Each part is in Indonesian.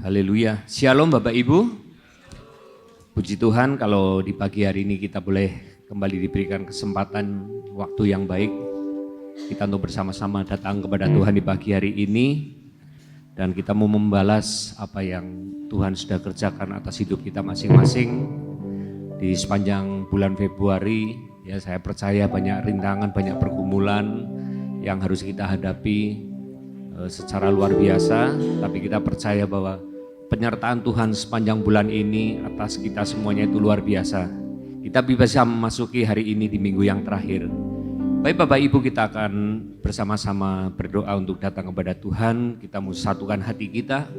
Haleluya. Shalom Bapak Ibu. Puji Tuhan kalau di pagi hari ini kita boleh kembali diberikan kesempatan waktu yang baik. Kita untuk bersama-sama datang kepada Tuhan di pagi hari ini. Dan kita mau membalas apa yang Tuhan sudah kerjakan atas hidup kita masing-masing. Di sepanjang bulan Februari, ya saya percaya banyak rintangan, banyak pergumulan yang harus kita hadapi secara luar biasa. Tapi kita percaya bahwa penyertaan Tuhan sepanjang bulan ini atas kita semuanya itu luar biasa. Kita bisa memasuki hari ini di minggu yang terakhir. Baik Bapak Ibu, kita akan bersama-sama berdoa untuk datang kepada Tuhan. Kita mau satukan hati kita.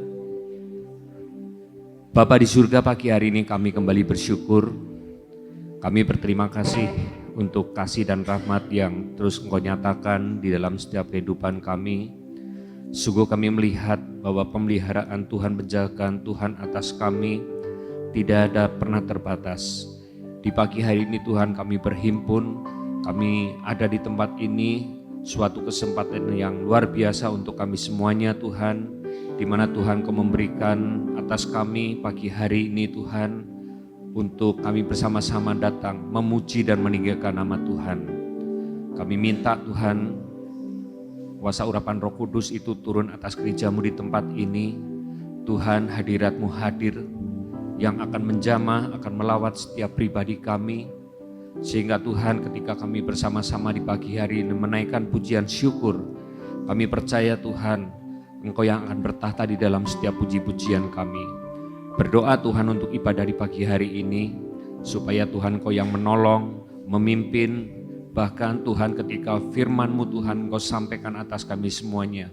Bapa di surga, pagi hari ini kami kembali bersyukur. Kami berterima kasih untuk kasih dan rahmat yang terus Engkau nyatakan di dalam setiap kehidupan kami. Sungguh kami melihat bahwa pemeliharaan Tuhan, penjagaan Tuhan atas kami tidak ada pernah terbatas. Di pagi hari ini Tuhan kami berhimpun, kami ada di tempat ini, suatu kesempatan yang luar biasa untuk kami semuanya Tuhan, di mana Tuhan Kau memberikan atas kami pagi hari ini Tuhan, untuk kami bersama-sama datang memuji dan meninggikan nama Tuhan. Kami minta Tuhan, kuasa urapan Roh Kudus itu turun atas gereja-Mu di tempat ini. Tuhan, hadirat-Mu hadir yang akan menjamah, akan melawat setiap pribadi kami. Sehingga Tuhan, ketika kami bersama-sama di pagi hari ini menaikkan pujian syukur, kami percaya Tuhan, Engkau yang akan bertahta di dalam setiap puji-pujian kami. Berdoa Tuhan untuk ibadah di pagi hari ini, supaya Tuhan Engkau yang menolong, memimpin. Bahkan Tuhan, ketika firman-Mu Tuhan Engkau sampaikan atas kami semuanya,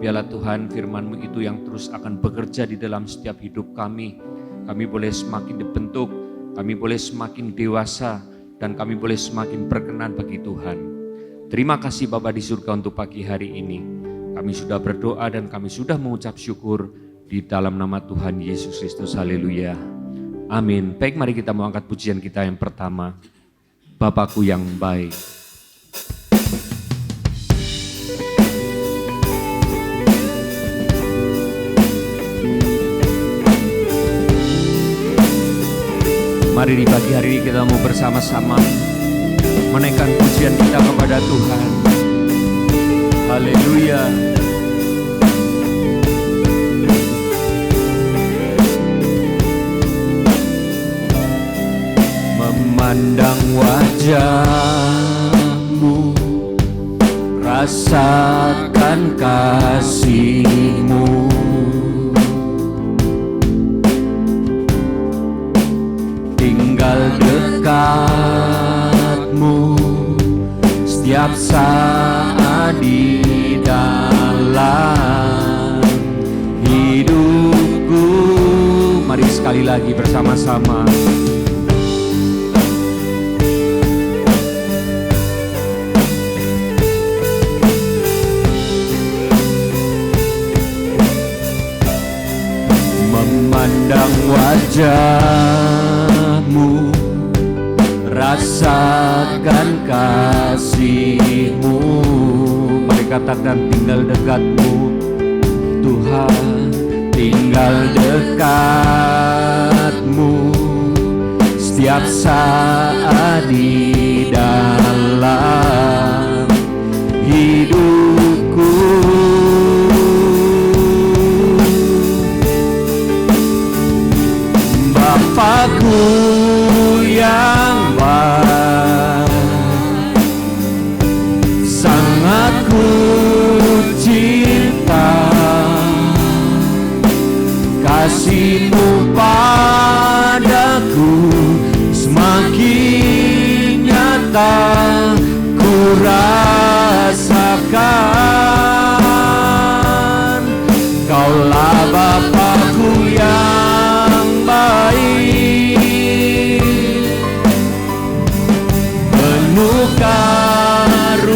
biarlah Tuhan firman-Mu itu yang terus akan bekerja di dalam setiap hidup kami. Kami boleh semakin dibentuk, kami boleh semakin dewasa, dan kami boleh semakin berkenan bagi Tuhan. Terima kasih Bapa di surga untuk pagi hari ini. Kami sudah berdoa dan kami sudah mengucap syukur di dalam nama Tuhan Yesus Kristus. Haleluya. Amin. Baik, mari kita mau angkat pujian kita yang pertama. Bapakku yang baik. Mari di pagi hari ini kita mau bersama-sama menaikkan pujian kita kepada Tuhan. Haleluya. Memandang wajah-Mu, rasakan kasih-Mu, tinggal dekat-Mu setiap saat di dalam hidupku. Mari sekali lagi bersama-sama. Memandang wajah-Mu, rasakan kasih-Mu. Mari katakan, tinggal dekat-Mu Tuhan, tinggal dekat-Mu setiap saat di dalam hidupku. Bapakku yang baik, sangat ku cinta, kasih-Mu padaku semakin nyata ku rasakan. Kaulah Bapakku yang baik, penuh karunia,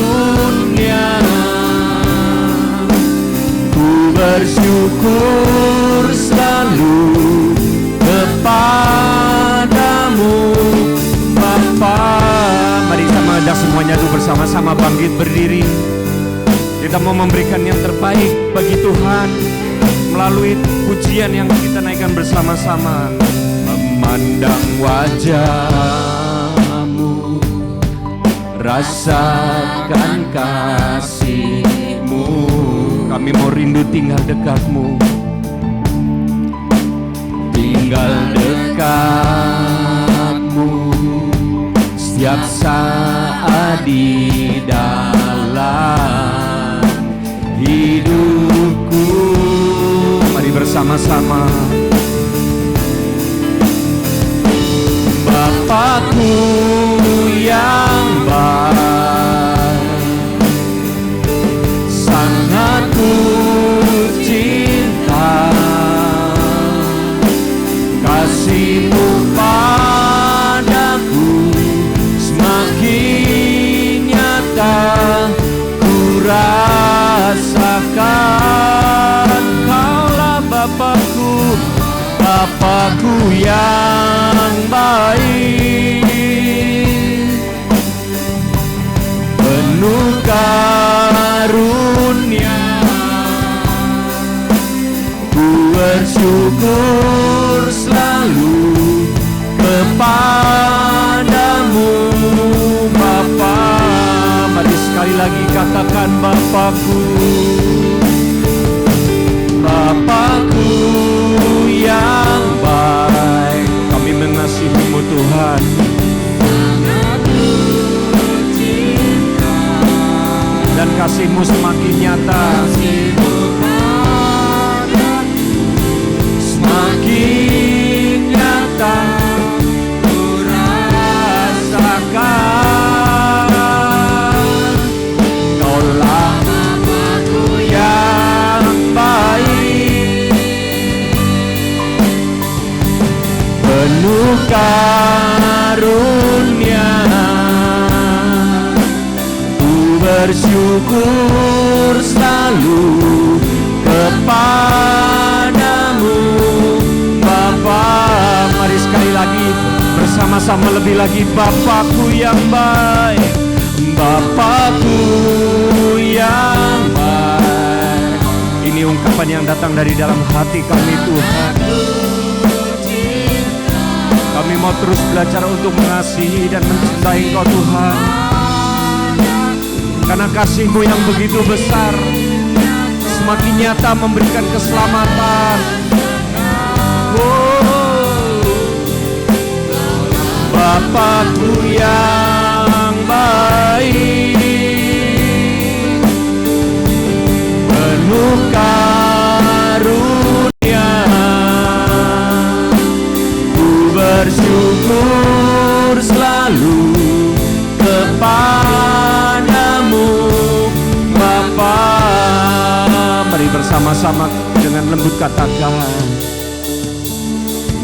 ku bersyukur selalu kepadamu Bapa. Mari sama ada semuanya tuh bersama-sama bangkit berdiri. Kita mau memberikan yang terbaik bagi Tuhan melalui pujian yang kita naikkan bersama-sama. Memandang wajah-Mu, rasakan kasih-Mu, kami mau rindu tinggal dekat-Mu, tinggal dekat-Mu setiap saat di dalam hidupku. Mari bersama-sama. Bapakku yang baik, sangat ku cinta, kasih-Mu padaku semakin nyata ku rasakan. Kaulah Bapakku, Bapakku yang baik, penuh karunia, ku bersyukur selalu kepadamu Bapa. Mari sekali lagi katakan Bapakku, Bapakku yang baik. Kami mengasihi-Mu Tuhan, dan kasih-Mu semakin nyata, semakin nyata ku rasakan. Kaulah Bapakku yang baik, penuh karunia, ku bersyukur selalu kepadamu Bapa. Mari sekali lagi bersama-sama lebih lagi. Bapakku yang baik, Bapakku yang baik. Ini ungkapan yang datang dari dalam hati kami Tuhan. Kami mau terus belajar untuk mengasihi dan mencintai Engkau Tuhan, karena kasih-Mu yang begitu besar semakin nyata memberikan keselamatan. Bapakku yang baik, penuh karunia, ku bersyukur selalu kepadamu Bapa. Mari bersama-sama dengan lembut katakan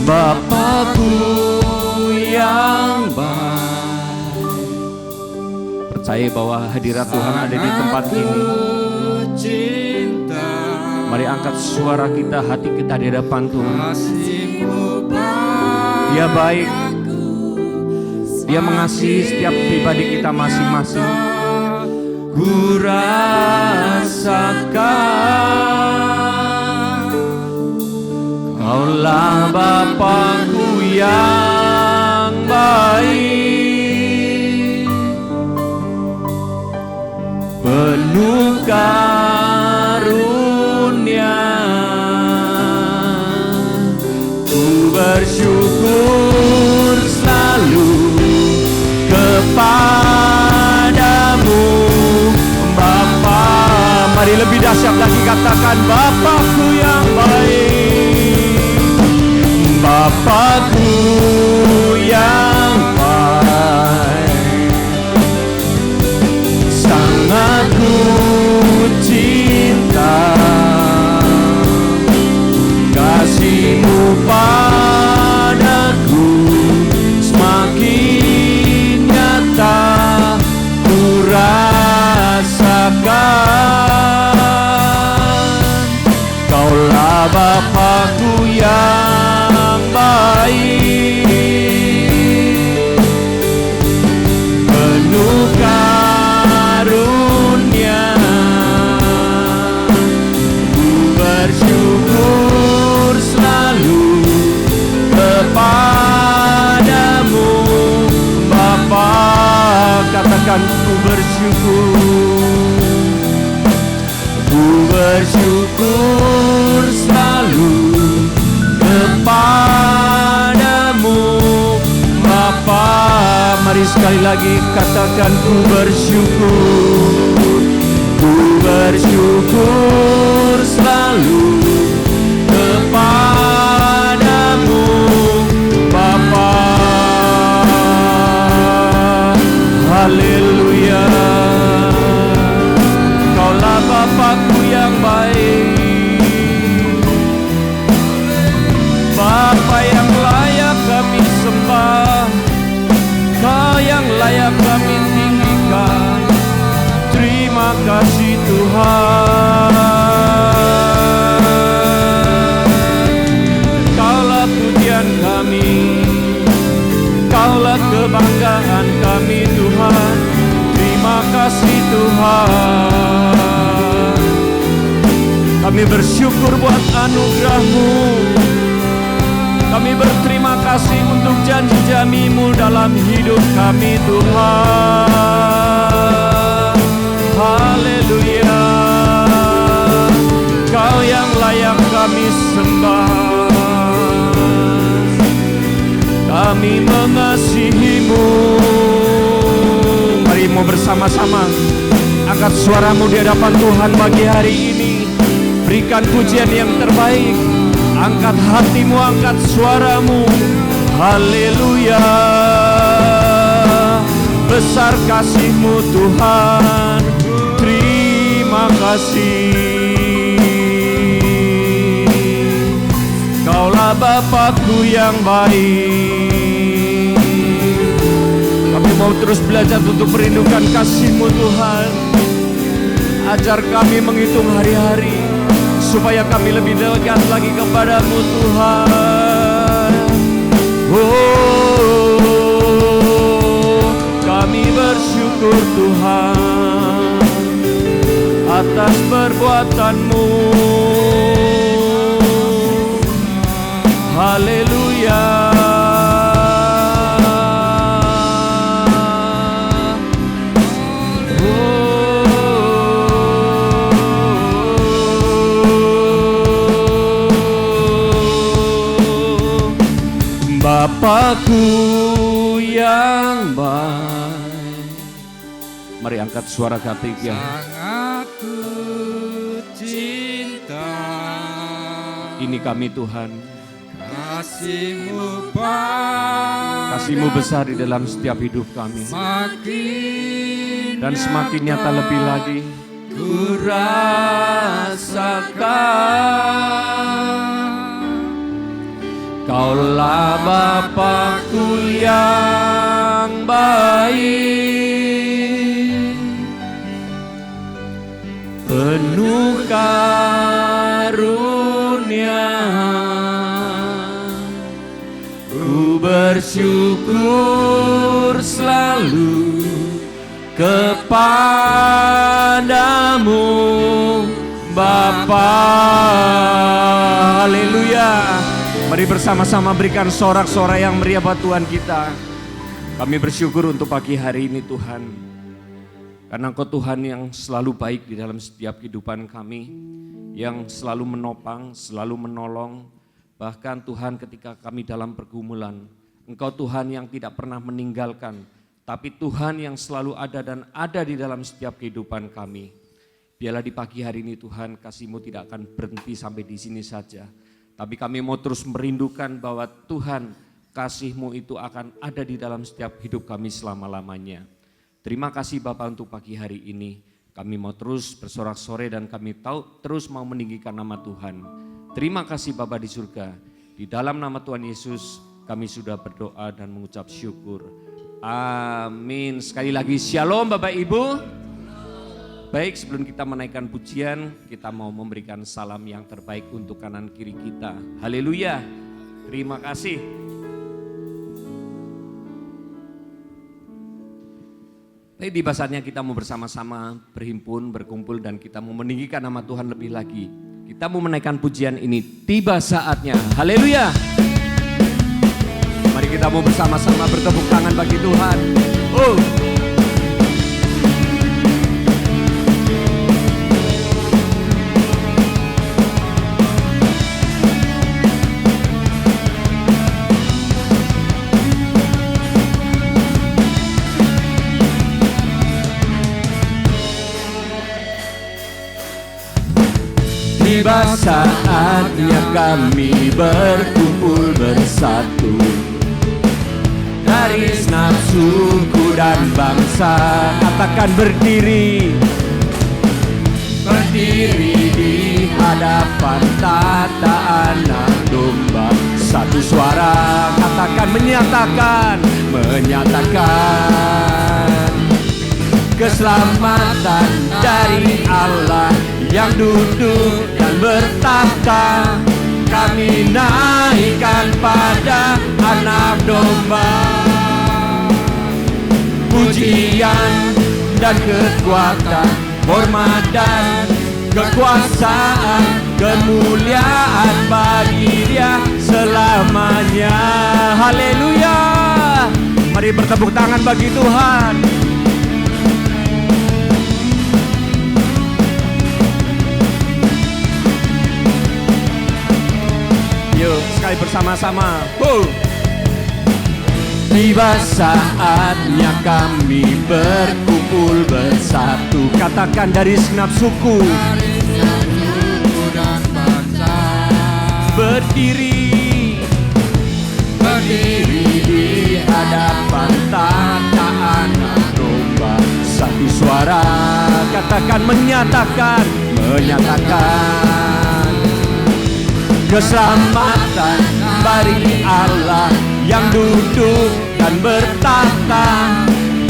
Bapakku yang baik. Percaya bahwa hadirat Tuhan ada di tempat ini. Mari angkat suara kita, hati kita di hadapan Tuhan. Dia baik, Dia mengasihi setiap pribadi kita masing-masing. Ku rasakan Kaulah Bapakku yang baik, penuh karunia, ku bersyukur selalu kepadamu Bapa. Mari lebih dahsyat lagi katakan Bapakku yang baik, Bapakku yang baik, sangat ku cinta, kasih-Mu padaku semakin nyata ku rasakan. Kaulah Bapakku yang baik, penuh karunia, ku bersyukur bersyukur selalu kepadamu Bapa. Mari sekali lagi katakan ku bersyukur selalu kepadamu Bapa. Haleluya. Kaulah Bapakku yang baik, Bapa yang layak kami sembah, Kau yang layak kami tinggikan. Terima kasih Tuhan. Kaulah pujian kami, Kaulah kebanggaan kami Tuhan. Terima kasih Tuhan. Kami bersyukur buat anugerah-Mu. Kami berterima kasih untuk janji-janji-Mu dalam hidup kami Tuhan. Haleluya. Kau yang layak kami sembah. Kami mengasihi-Mu. Mari mau bersama-sama angkat suaramu di hadapan Tuhan pagi hari ini. Berikan pujian yang terbaik. Angkat hatimu, angkat suaramu. Haleluya. Besar kasih-Mu Tuhan. Terima kasih. Kaulah Bapakku yang baik. Kami mau terus belajar untuk merindukan kasih-Mu Tuhan. Ajar kami menghitung hari-hari supaya kami lebih dekat lagi kepada-Mu Tuhan. Oh, kami bersyukur Tuhan atas perbuatan-Mu. Haleluya. Bapakku yang baik. Mari angkat suara ketiga. Sangat ku cinta. Ini kami Tuhan. Kasih-Mu besar di dalam setiap hidup kami. Dan semakin nyata lebih lagi ku rasakan. Kaulah Bapakku yang baik, penuh karunia. Ku bersyukur selalu kepadamu Bapa. Haleluya. Mari bersama-sama berikan sorak-sorai yang meriah buat Tuhan kita. Kami bersyukur untuk pagi hari ini Tuhan. Karena Engkau Tuhan yang selalu baik di dalam setiap kehidupan kami. Yang selalu menopang, selalu menolong. Bahkan Tuhan ketika kami dalam pergumulan. Engkau Tuhan yang tidak pernah meninggalkan. Tapi Tuhan yang selalu ada dan ada di dalam setiap kehidupan kami. Biarlah di pagi hari ini Tuhan kasih-Mu tidak akan berhenti sampai di sini saja. Tapi kami mau terus merindukan bahwa Tuhan kasih-Mu itu akan ada di dalam setiap hidup kami selama-lamanya. Terima kasih Bapak untuk pagi hari ini. Kami mau terus bersorak-sorai dan kami tahu terus mau meninggikan nama Tuhan. Terima kasih Bapak di surga. Di dalam nama Tuhan Yesus kami sudah berdoa dan mengucap syukur. Amin. Sekali lagi shalom Bapak Ibu. Baik, sebelum kita menaikkan pujian, kita mau memberikan salam yang terbaik untuk kanan kiri kita. Haleluya. Terima kasih. Baik, tiba saatnya kita mau bersama-sama berhimpun, berkumpul dan kita mau meninggikan nama Tuhan lebih lagi. Kita mau menaikkan pujian ini, tiba saatnya. Haleluya. Mari kita mau bersama-sama bertepuk tangan bagi Tuhan. Oh. saatnya kami berkumpul bersatu dari segenap suku dan bangsa. Katakan berdiri, berdiri di hadapan tata anak domba. Satu suara katakan menyatakan keselamatan dari Allah yang duduk dan bertahta. Kami naikkan pada anak domba. Pujian dan kekuatan, hormat dan kekuasaan, kemuliaan bagi Dia selamanya. Haleluya. Mari bertepuk tangan bagi Tuhan. Yuk sekali bersama-sama. Tiba saatnya kami berkumpul bersatu. Katakan dari segenap suku dan bangsa. Berdiri di hadapan tata anak domba. Satu suara katakan menyatakan keselamatan bagi Allah yang duduk dan bertahta.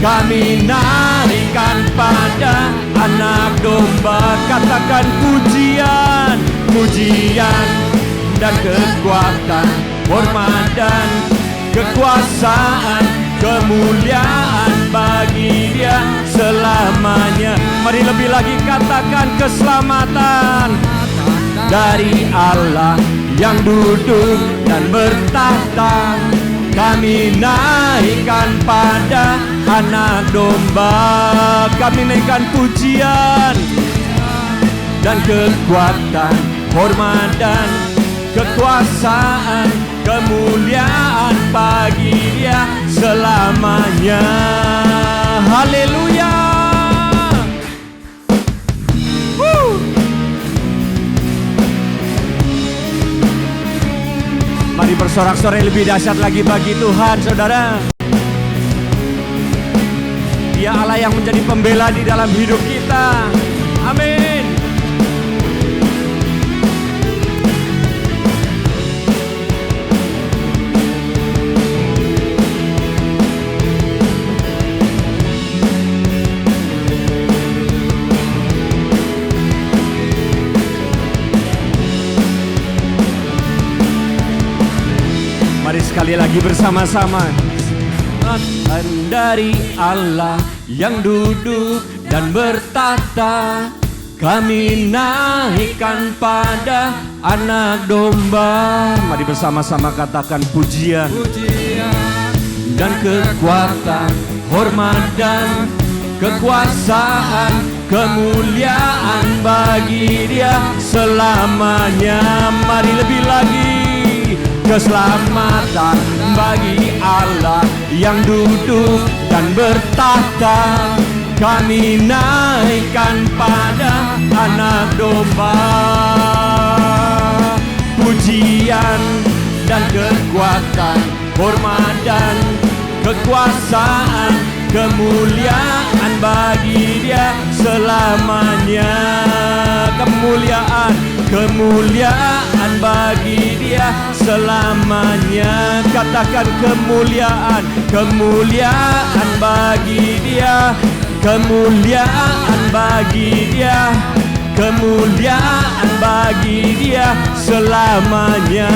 Kami naikkan pada anak domba. Katakan pujian dan kekuatan, hormat dan kekuasaan, kemuliaan bagi Dia selamanya. Mari lebih lagi katakan keselamatan dari Allah yang duduk dan bertahta. Kami naikkan pada anak domba. Kami naikkan pujian dan kekuatan, hormat dan kekuasaan, kemuliaan bagi Dia selamanya. Haleluya. Mari bersorak-sorai lebih dahsyat lagi bagi Tuhan, saudara. Dia Allah yang menjadi pembela di dalam hidup kita. Amin. Mari sekali lagi bersama-sama. Dari Allah yang duduk dan bertahta, kami naikkan pada anak domba. Mari bersama-sama katakan pujian dan kekuatan, hormat dan kekuasaan, kemuliaan bagi Dia selamanya. Mari lebih lagi. Keselamatan bagi Allah yang duduk dan bertahta. Kami naikkan pada anak domba. Pujian dan kekuatan, hormat dan kekuasaan, kemuliaan bagi Dia selamanya. Kemuliaan bagi Dia selamanya. Katakan kemuliaan bagi Dia, kemuliaan bagi Dia, kemuliaan bagi Dia selamanya.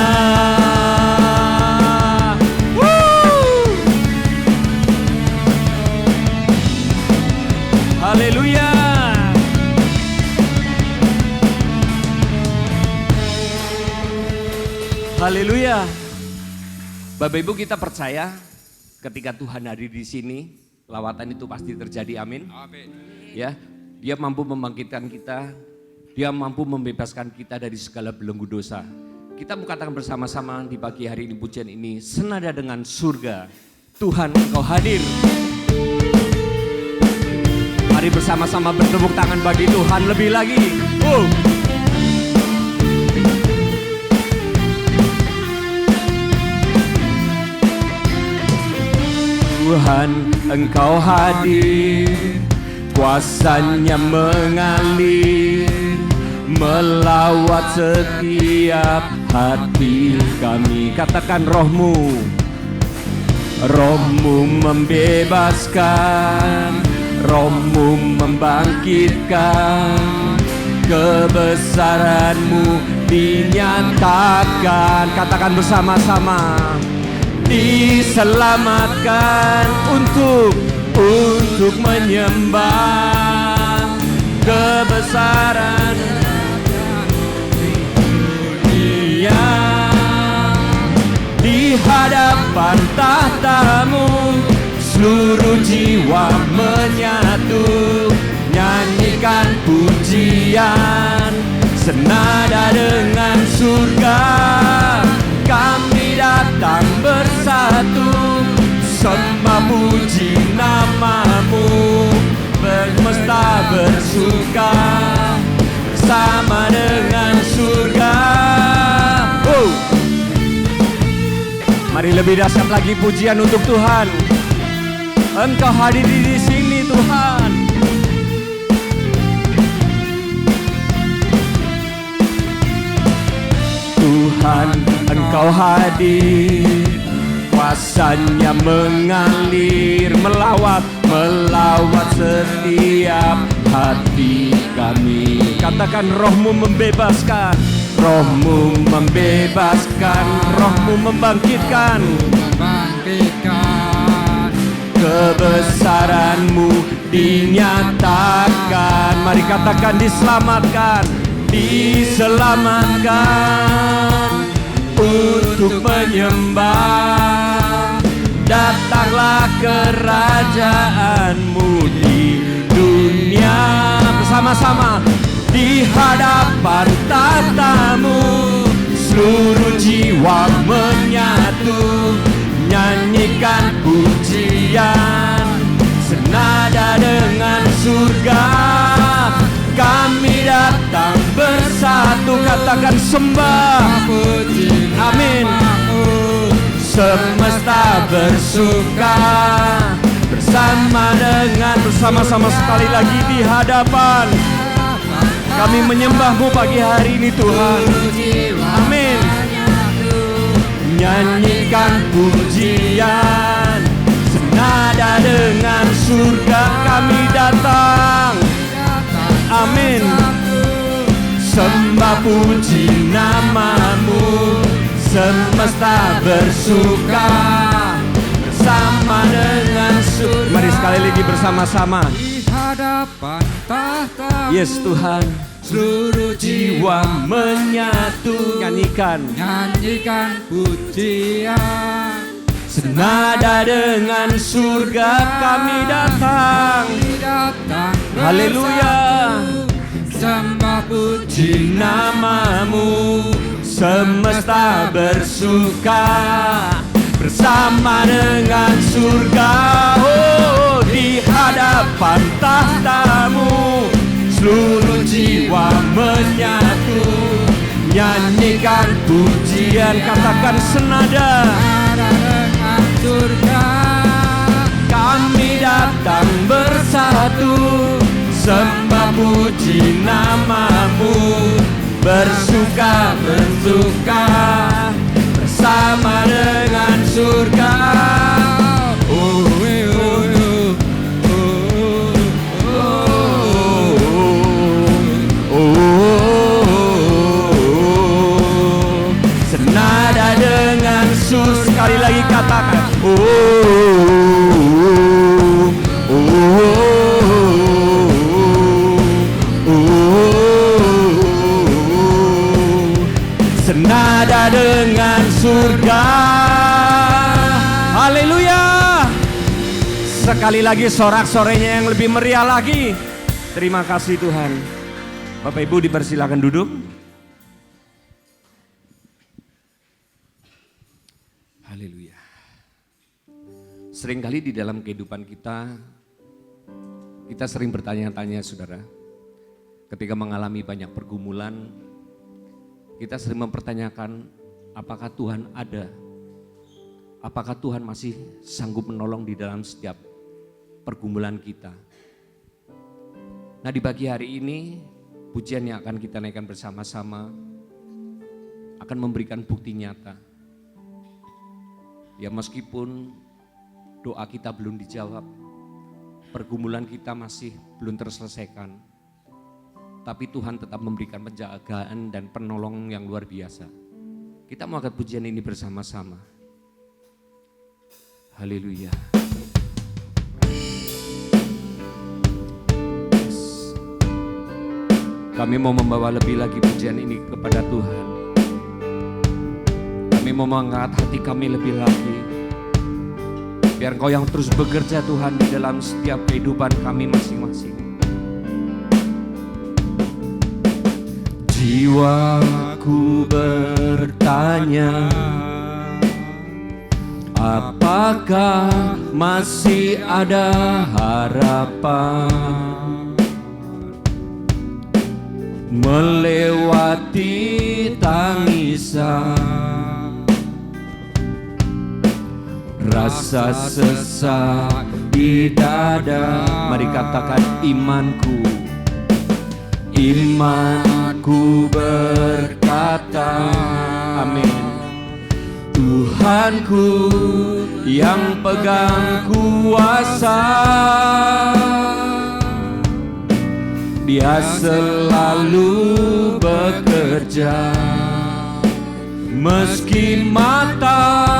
Haleluya. Haleluya. Bapak Ibu, kita percaya ketika Tuhan hadir di sini, lawatan itu pasti terjadi. Amin. Amin. Ya, Dia mampu membangkitkan kita, Dia mampu membebaskan kita dari segala belenggu dosa. Kita mau katakan bersama-sama di pagi hari ini, pujian ini senada dengan surga. Tuhan, Engkau hadir. Mari bersama-sama bertepuk tangan bagi Tuhan lebih lagi. Tuhan, Engkau hadir, kuasanya mengalir, melawat setiap hati kami. Katakan rohmu, rohmu membebaskan, rohmu membangkitkan, kebesaranmu dinyatakan. Katakan bersama-sama, diselamatkan untuk menyembah kebesaran dunia. Di hadapan tahtamu seluruh jiwa menyatu, nyanyikan pujian senada dengan surga. Kami datang bersatu, sembah puji namamu, semesta bersuka bersama dengan surga. Mari lebih dahsyat lagi pujian untuk Tuhan. Engkau hadir di sini Tuhan. Tuhan, Engkau hadir, kuasanya mengalir, melawat setiap hati kami. Katakan rohmu membebaskan, rohmu membebaskan, rohmu membangkitkan, kebesaranmu dinyatakan. Mari katakan diselamatkan, diselamatkan untuk menyembah. Datanglah kerajaanmu di dunia. Bersama-sama di hadapan tahtamu seluruh jiwa menyatu, nyanyikan pujian senada dengan surga. Kami datang bersatu, katakan sembah puji. Amin. Semesta bersuka bersama-sama sekali lagi di hadapan. Kami menyembahmu pagi hari ini Tuhan. Amin. Nyanyikan pujian senada dengan surga. Kami datang. Amin. Sembah puji namamu, semesta bersuka bersama dengan surga. Mari sekali lagi bersama-sama di hadapan tahta. Yes Tuhan, seluruh jiwa menyatu, nyanyikan pujian senada dengan surga. Kami datang. Haleluya. Sembah puji namamu, semesta bersuka bersama dengan surga. Oh, di hadapan tahtamu seluruh jiwa menyatu, nyanyikan pujian. Katakan senada dengan surga. Kami datang bersatu, sembah puji namamu, bersuka bersama dengan surga. Oh, senada dengan surga. Sekali lagi katakan senada dengan surga. Haleluya. Sekali lagi sorak-sorenya yang lebih meriah lagi. Terima kasih Tuhan. Bapak Ibu dipersilakan duduk. Haleluya. Seringkali di dalam kehidupan kita sering bertanya-tanya saudara. Ketika mengalami banyak pergumulan, kita sering mempertanyakan apakah Tuhan ada? apakah Tuhan masih sanggup menolong di dalam setiap pergumulan kita. Nah, di pagi hari ini pujian yang akan kita naikkan bersama-sama akan memberikan bukti nyata. Ya, meskipun doa kita belum dijawab, pergumulan kita masih belum terselesaikan, tapi Tuhan tetap memberikan penjagaan dan penolong yang luar biasa. Kita mau angkat pujian ini bersama-sama. Haleluya. Kami mau membawa lebih lagi pujian ini kepada Tuhan. Kami mau mengangkat hati kami lebih lagi. Biar Engkau yang terus bekerja Tuhan di dalam setiap kehidupan kami masing-masing. Jiwaku bertanya, apakah masih ada harapan melewati tangisan, rasa sesak di dada? Mari katakan imanku. Imanku berkata, amin. Tuhanku yang pegang kuasa, Dia selalu bekerja. Meski mataku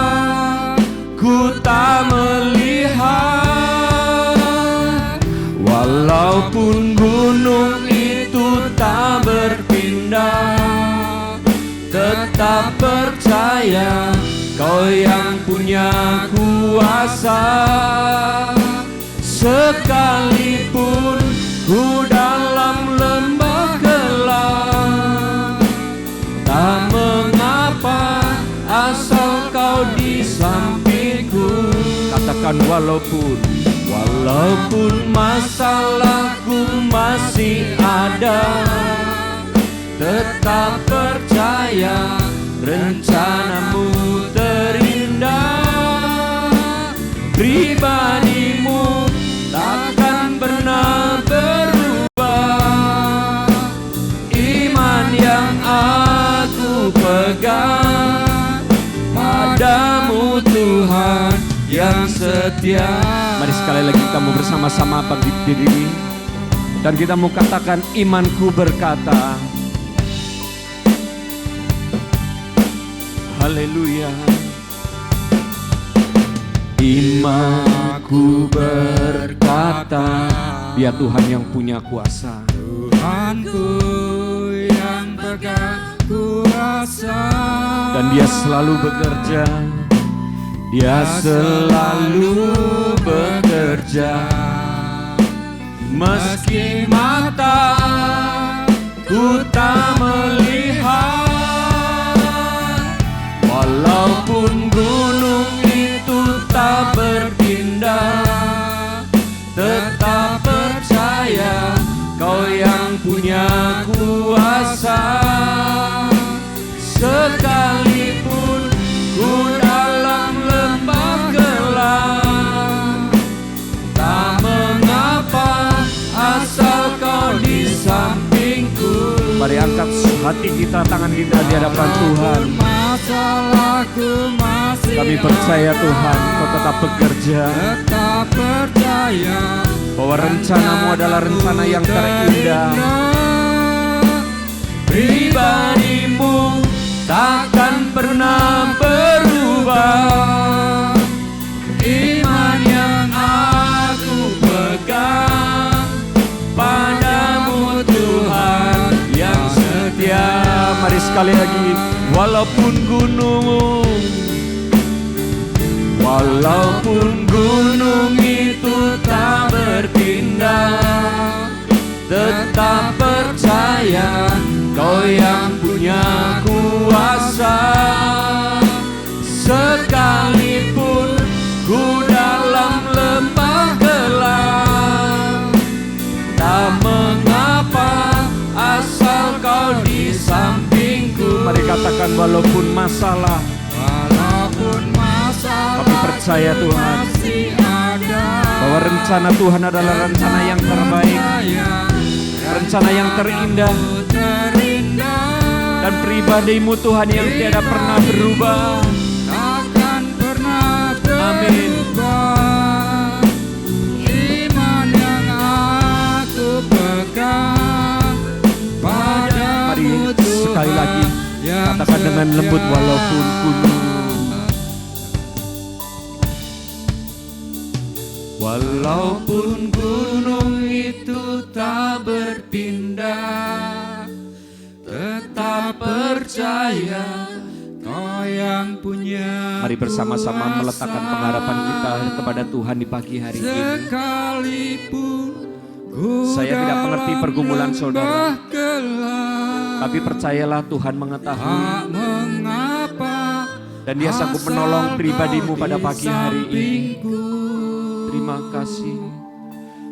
tak melihat, walaupun gunung itu tak berpindah, tetap percaya Kau yang punya kuasa. Sekalipun ku dalam lembah gelap, tak mengapa asal Kau di sampingku. Katakan walaupun masalahku masih ada, tetap percaya rencanamu terindah. Pribadimu takkan pernah berubah. Iman yang aku pegang padamu Tuhan yang setia. Mari sekali lagi kamu bersama-sama bangkit diri dan kita mau katakan imanku berkata. Haleluya. Imanku berkata, Dia Tuhan yang punya kuasa. Tuhanku yang pegang kuasa, dan Dia selalu bekerja. Dia selalu bekerja. Meski mataku tak melihat, walaupun gunung itu tak berpindah, tetap percaya Kau yang punya kuasa. Sekalipun ku dalam lembah gelap, tak mengapa asal Kau di sampingku. Mari angkat hati kita, tangan kita di hadapan Tuhan. Masalahku masih Kami percaya Tuhan Kau tetap bekerja, tetap percaya bahwa rencanamu adalah rencana yang terindah. Pribadimu takkan pernah berubah. Iman yang aku pegang padamu Tuhan yang setia. Mari sekali lagi. Walaupun gunung itu tak berpindah, tetap percaya Kau yang punya kuasa. Sekalipun ku dalam lembah gelap, tak mengapa asal Kau di sampingku. Mari katakan walaupun masalah, walaupun masalah percaya Tuhan masih ada. bahwa rencana Tuhan adalah rencana yang terbaik, rencana yang terindah, dan pribadi-Mu Tuhan yang tiada pernah berubah. Takkan pernah Amin. berubah. Iman yang aku pegang Mari padamu sekali lagi yang katakan dengan lembut, setia. walaupun gunung, Walaupun gunung itu tak berpindah, tetap percaya Kau yang punya. mari bersama-sama meletakkan pengharapan kita kepada Tuhan di pagi hari ini. Sekalipun ku Saya tidak mengerti pergumulan dalam saudara, lembah gelap, tapi percayalah Tuhan mengetahui, tak mengapa dan Dia sanggup menolong pribadi-Mu pada pagi hari ini. sampingku. Terima kasih.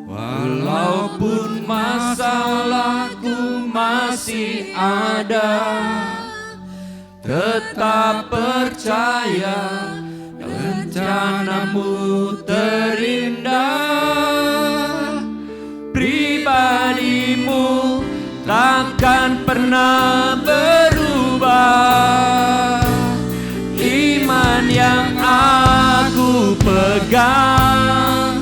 Walaupun masalahku masih ada, tetap percaya rencana-Mu terindah. Pribadi-Mu takkan pernah berubah. Iman yang aku pegang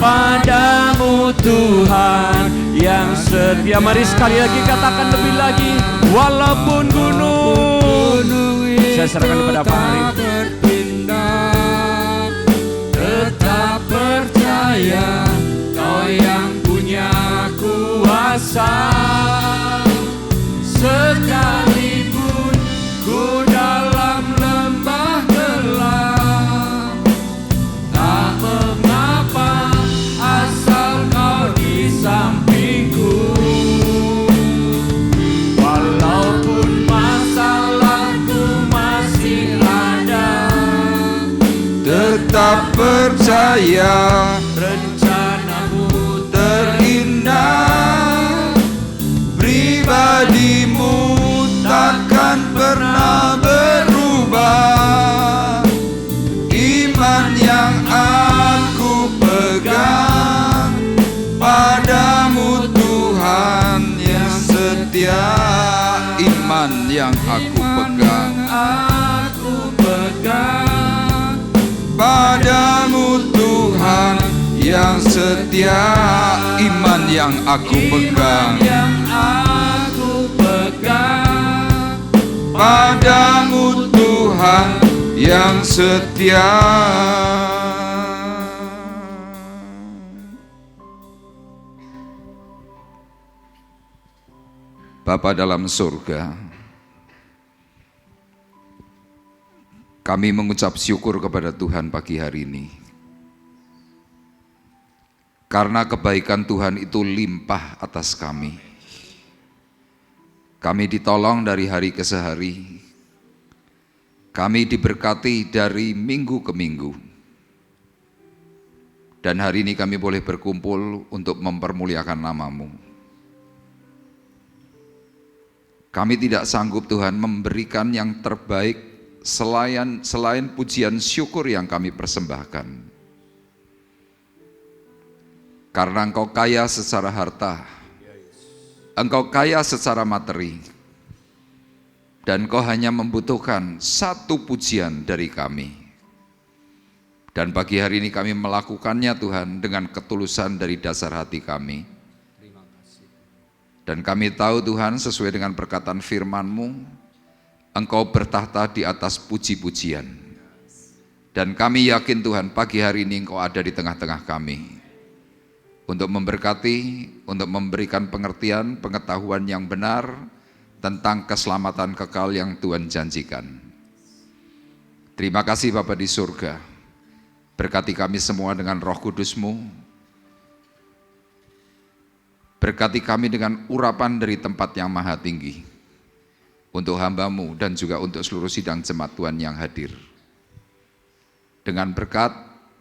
padamu Tuhan yang setia. Mari sekali lagi katakan lebih lagi. Walaupun gunung Saya serahkan kepada Pak Arif. berpindah, tetap percaya Kau yang punya kuasa. Sekalipun ku dalam lembah gelap, tak mengapa asal Kau di sampingku. Walaupun masalahku masih ada, tetap percaya rencana-Mu terindah. Pribadi-Mu takkan pernah berubah. Iman yang aku pegang padamu Tuhan yang setia. Iman yang aku pegang aku pegang padamu Tuhan yang setia. Iman yang aku pegang yang aku pegang padamu Tuhan yang setia. Bapa dalam surga, kami mengucap syukur kepada Tuhan pagi hari ini. Karena kebaikan Tuhan itu limpah atas kami. Kami ditolong dari hari ke hari. Kami diberkati dari minggu ke minggu. Dan hari ini kami boleh berkumpul untuk mempermuliakan nama-Mu. Kami tidak sanggup Tuhan memberikan yang terbaik selain pujian syukur yang kami persembahkan. Karena Engkau kaya secara harta, Engkau kaya secara materi, dan Engkau hanya membutuhkan satu pujian dari kami. Dan pagi hari ini kami melakukannya Tuhan dengan ketulusan dari dasar hati kami. Dan kami tahu Tuhan sesuai dengan perkataan firman-Mu, Engkau bertahta di atas puji-pujian. Dan kami yakin Tuhan pagi hari ini Engkau ada di tengah-tengah kami. Untuk memberkati, untuk memberikan pengertian, pengetahuan yang benar tentang keselamatan kekal yang Tuhan janjikan. Terima kasih Bapa di surga. Berkati kami semua dengan Roh Kudus-Mu. Berkati kami dengan urapan dari tempat yang maha tinggi. Untuk hamba-Mu dan juga untuk seluruh sidang jemaat Tuhan yang hadir. Dengan berkat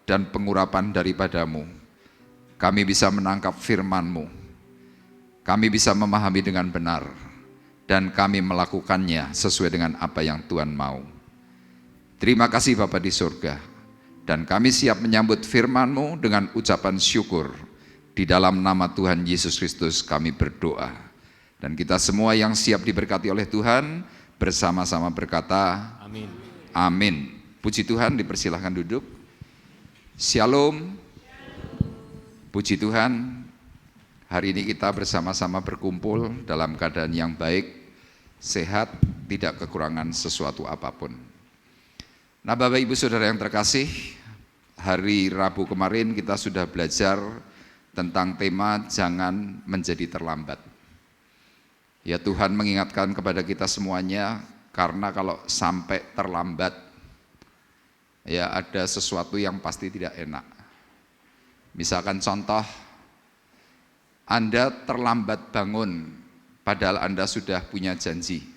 dan pengurapan daripada-Mu, kami bisa menangkap firman-Mu. Kami bisa memahami dengan benar. Dan kami melakukannya sesuai dengan apa yang Tuhan mau. Terima kasih Bapa di surga. Dan kami siap menyambut firman-Mu dengan ucapan syukur. Di dalam nama Tuhan Yesus Kristus kami berdoa. Dan kita semua yang siap diberkati oleh Tuhan, bersama-sama berkata, Amin. amin. Puji Tuhan, dipersilahkan duduk. Shalom. Puji Tuhan, hari ini kita bersama-sama berkumpul dalam keadaan yang baik, sehat, tidak kekurangan sesuatu apapun. Nah, Bapak Ibu Saudara yang terkasih, hari Rabu kemarin kita sudah belajar tentang tema jangan menjadi terlambat. Ya, Tuhan mengingatkan kepada kita semuanya, karena kalau sampai terlambat, ya ada sesuatu yang pasti tidak enak. Misalkan contoh, Anda terlambat bangun, padahal Anda sudah punya janji.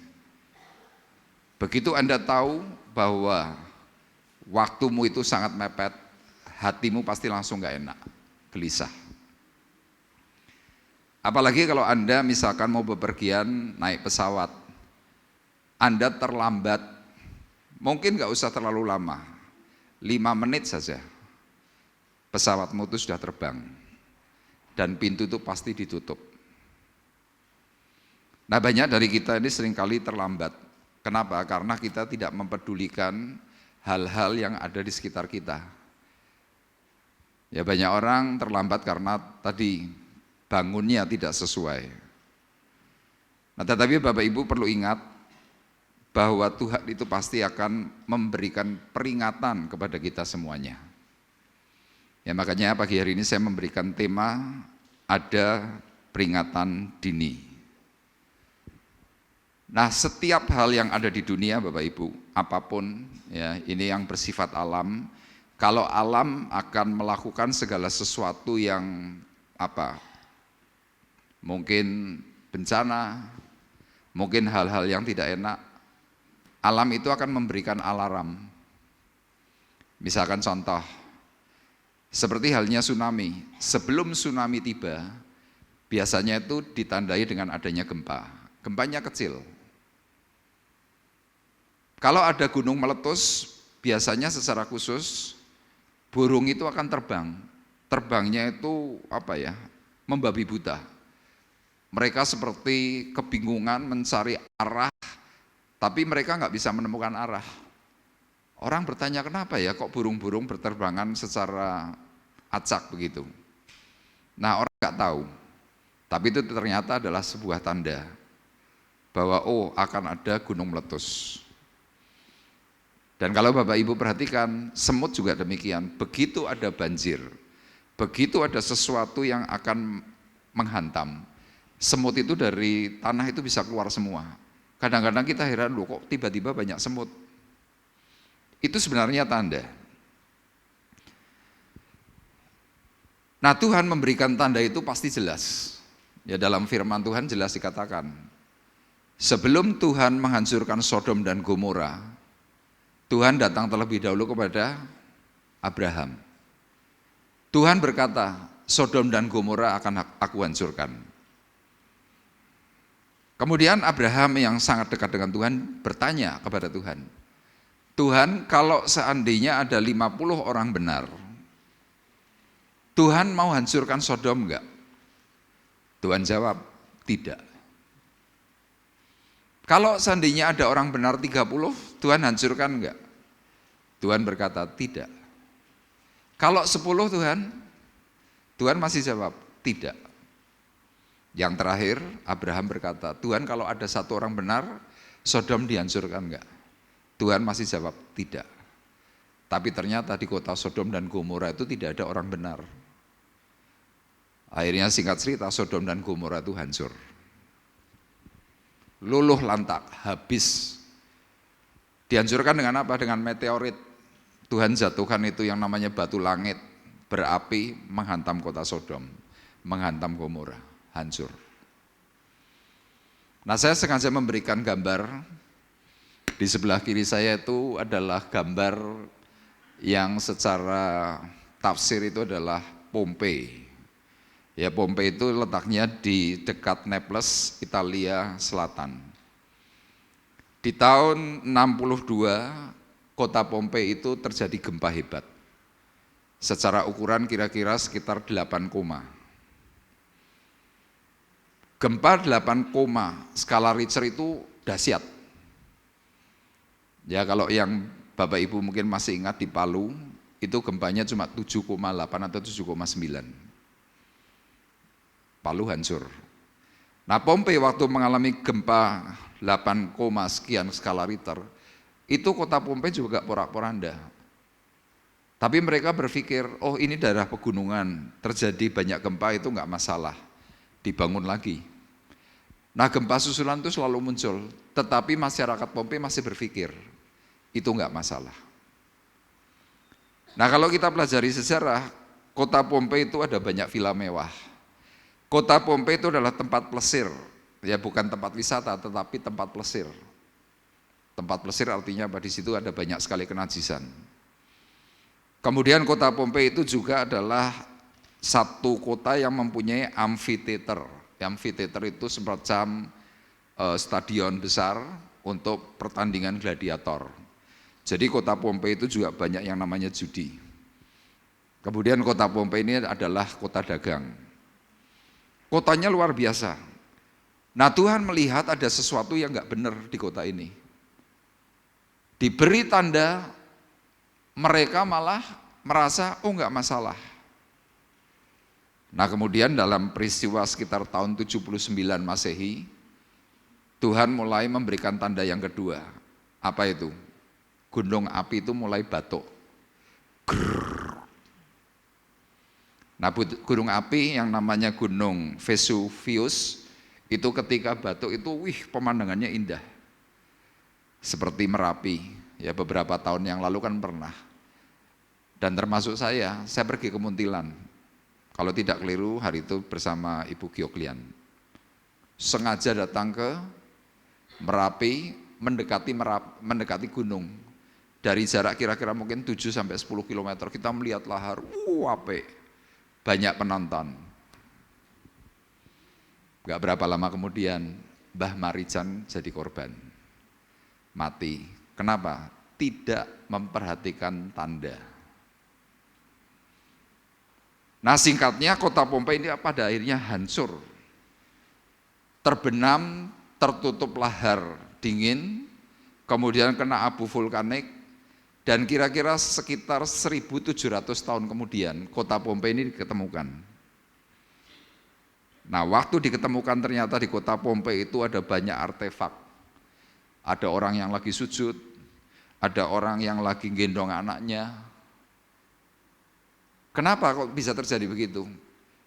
Begitu Anda tahu bahwa waktumu itu sangat mepet, hatimu pasti langsung gak enak, gelisah. Apalagi kalau Anda misalkan mau bepergian naik pesawat, Anda terlambat, mungkin gak usah terlalu lama, 5 menit saja, pesawatmu itu sudah terbang, dan pintu itu pasti ditutup. Nah, banyak dari kita ini seringkali terlambat. Kenapa? Karena kita tidak mempedulikan hal-hal yang ada di sekitar kita. Ya, banyak orang terlambat karena tadi bangunnya tidak sesuai. Nah, tetapi Bapak Ibu perlu ingat bahwa Tuhan itu pasti akan memberikan peringatan kepada kita semuanya. Ya, makanya pagi hari ini saya memberikan tema ada peringatan dini. Nah, setiap hal yang ada di dunia Bapak Ibu, apapun ya, ini yang bersifat alam, kalau alam akan melakukan segala sesuatu yang mungkin bencana, mungkin hal-hal yang tidak enak, alam itu akan memberikan alarm. Misalkan contoh, seperti halnya tsunami, sebelum tsunami tiba, biasanya itu ditandai dengan adanya gempa, gempanya kecil. Kalau ada gunung meletus, biasanya secara khusus burung itu akan terbang. Terbangnya itu membabi buta. Mereka seperti kebingungan mencari arah, tapi mereka nggak bisa menemukan arah. Orang bertanya, kenapa ya kok burung-burung berterbangan secara acak begitu? Nah, orang nggak tahu. Tapi itu ternyata adalah sebuah tanda bahwa akan ada gunung meletus. Dan kalau Bapak Ibu perhatikan, semut juga demikian. Begitu ada banjir, begitu ada sesuatu yang akan menghantam, semut itu dari tanah itu bisa keluar semua. Kadang-kadang kita heran, loh kok tiba-tiba banyak semut. Itu sebenarnya tanda. Nah, Tuhan memberikan tanda itu pasti jelas. Ya, dalam firman Tuhan jelas dikatakan, sebelum Tuhan menghancurkan Sodom dan Gomora, Tuhan datang terlebih dahulu kepada Abraham. Tuhan berkata, Sodom dan Gomora akan aku hancurkan. Kemudian Abraham yang sangat dekat dengan Tuhan bertanya kepada Tuhan, Tuhan, kalau seandainya ada 50 orang benar, Tuhan mau hancurkan Sodom enggak? Tuhan jawab, tidak. Kalau seandainya ada orang benar 30, Tuhan hancurkan enggak? Tuhan berkata, tidak. Kalau 10 Tuhan masih jawab, tidak. Yang terakhir, Abraham berkata, Tuhan kalau ada 1 orang benar, Sodom dihancurkan enggak? Tuhan masih jawab, tidak. Tapi ternyata di kota Sodom dan Gomora itu tidak ada orang benar. Akhirnya singkat cerita, Sodom dan Gomora itu hancur. Luluh lantak, habis. Dihancurkan dengan apa? Dengan meteorit. Tuhan jatuhkan itu yang namanya batu langit, berapi, menghantam kota Sodom, menghantam Gomora, hancur. Nah, saya sengaja memberikan gambar, di sebelah kiri saya itu adalah gambar yang secara tafsir itu adalah Pompei. Ya, Pompei itu letaknya di dekat Naples, Italia Selatan. Di tahun 62, kota Pompei itu terjadi gempa hebat. secara ukuran kira-kira sekitar 8 koma. Gempa 8 koma skala Richter itu dahsyat. Ya kalau yang Bapak Ibu mungkin masih ingat di Palu, itu gempanya cuma 7,8 atau 7,9. Palu hancur. Nah Pompei waktu mengalami gempa 8, sekian skala Richter, itu kota Pompei juga porak-poranda. Tapi mereka berpikir, oh ini daerah pegunungan, terjadi banyak gempa itu enggak masalah, dibangun lagi. Nah gempa susulan itu selalu muncul, tetapi masyarakat Pompei masih berpikir, itu enggak masalah. Nah kalau kita pelajari sejarah, kota Pompei itu ada banyak villa mewah. Kota Pompei itu adalah tempat plesir, ya bukan tempat wisata, tetapi tempat plesir. Tempat plesir artinya apa? Di situ ada banyak sekali kenajisan. Kemudian kota Pompei itu juga adalah satu kota yang mempunyai amphitheater. Amphitheater itu semacam stadion besar untuk pertandingan gladiator. Jadi kota Pompei itu juga banyak yang namanya judi. Kemudian kota Pompei ini adalah kota dagang. Kotanya luar biasa. Nah Tuhan melihat ada sesuatu yang enggak benar di kota ini. Diberi tanda, mereka malah merasa, oh enggak masalah. Nah kemudian dalam peristiwa sekitar tahun 79 Masehi, Tuhan mulai memberikan tanda yang kedua. Apa itu? Gunung api itu mulai batuk. Nah gunung api yang namanya gunung Vesuvius, itu ketika batuk itu, pemandangannya indah. Seperti Merapi, ya beberapa tahun yang lalu kan pernah. Dan termasuk saya pergi ke Muntilan. Kalau tidak keliru hari itu bersama Ibu Gioklian. Sengaja datang ke Merapi, mendekati gunung. Dari jarak kira-kira mungkin 7-10 km kita melihat lahar, apik. Banyak penonton. Gak berapa lama kemudian Mbah Marijan jadi korban. Mati. Kenapa? Tidak memperhatikan tanda. Nah singkatnya kota Pompei ini pada akhirnya hancur. Terbenam, tertutup lahar dingin, kemudian kena abu vulkanik, dan kira-kira sekitar 1700 tahun kemudian kota Pompei ini diketemukan. Nah waktu diketemukan ternyata di kota Pompei itu ada banyak artefak. Ada orang yang lagi sujud, ada orang yang lagi gendong anaknya. Kenapa kok bisa terjadi begitu?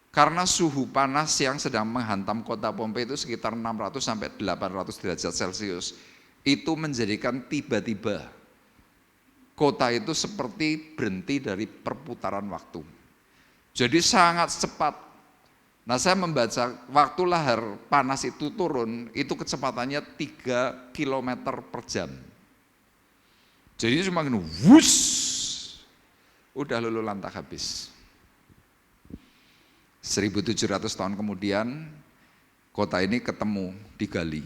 Karena suhu panas yang sedang menghantam kota Pompei itu sekitar 600 sampai 800 derajat Celcius. Itu menjadikan tiba-tiba kota itu seperti berhenti dari perputaran waktu. Jadi sangat cepat. Nah saya membaca waktu lahar panas itu turun, itu kecepatannya 3 km per jam. Jadi cuma gini, wuss, udah lulu lantak habis. 1700 tahun kemudian kota ini ketemu, digali.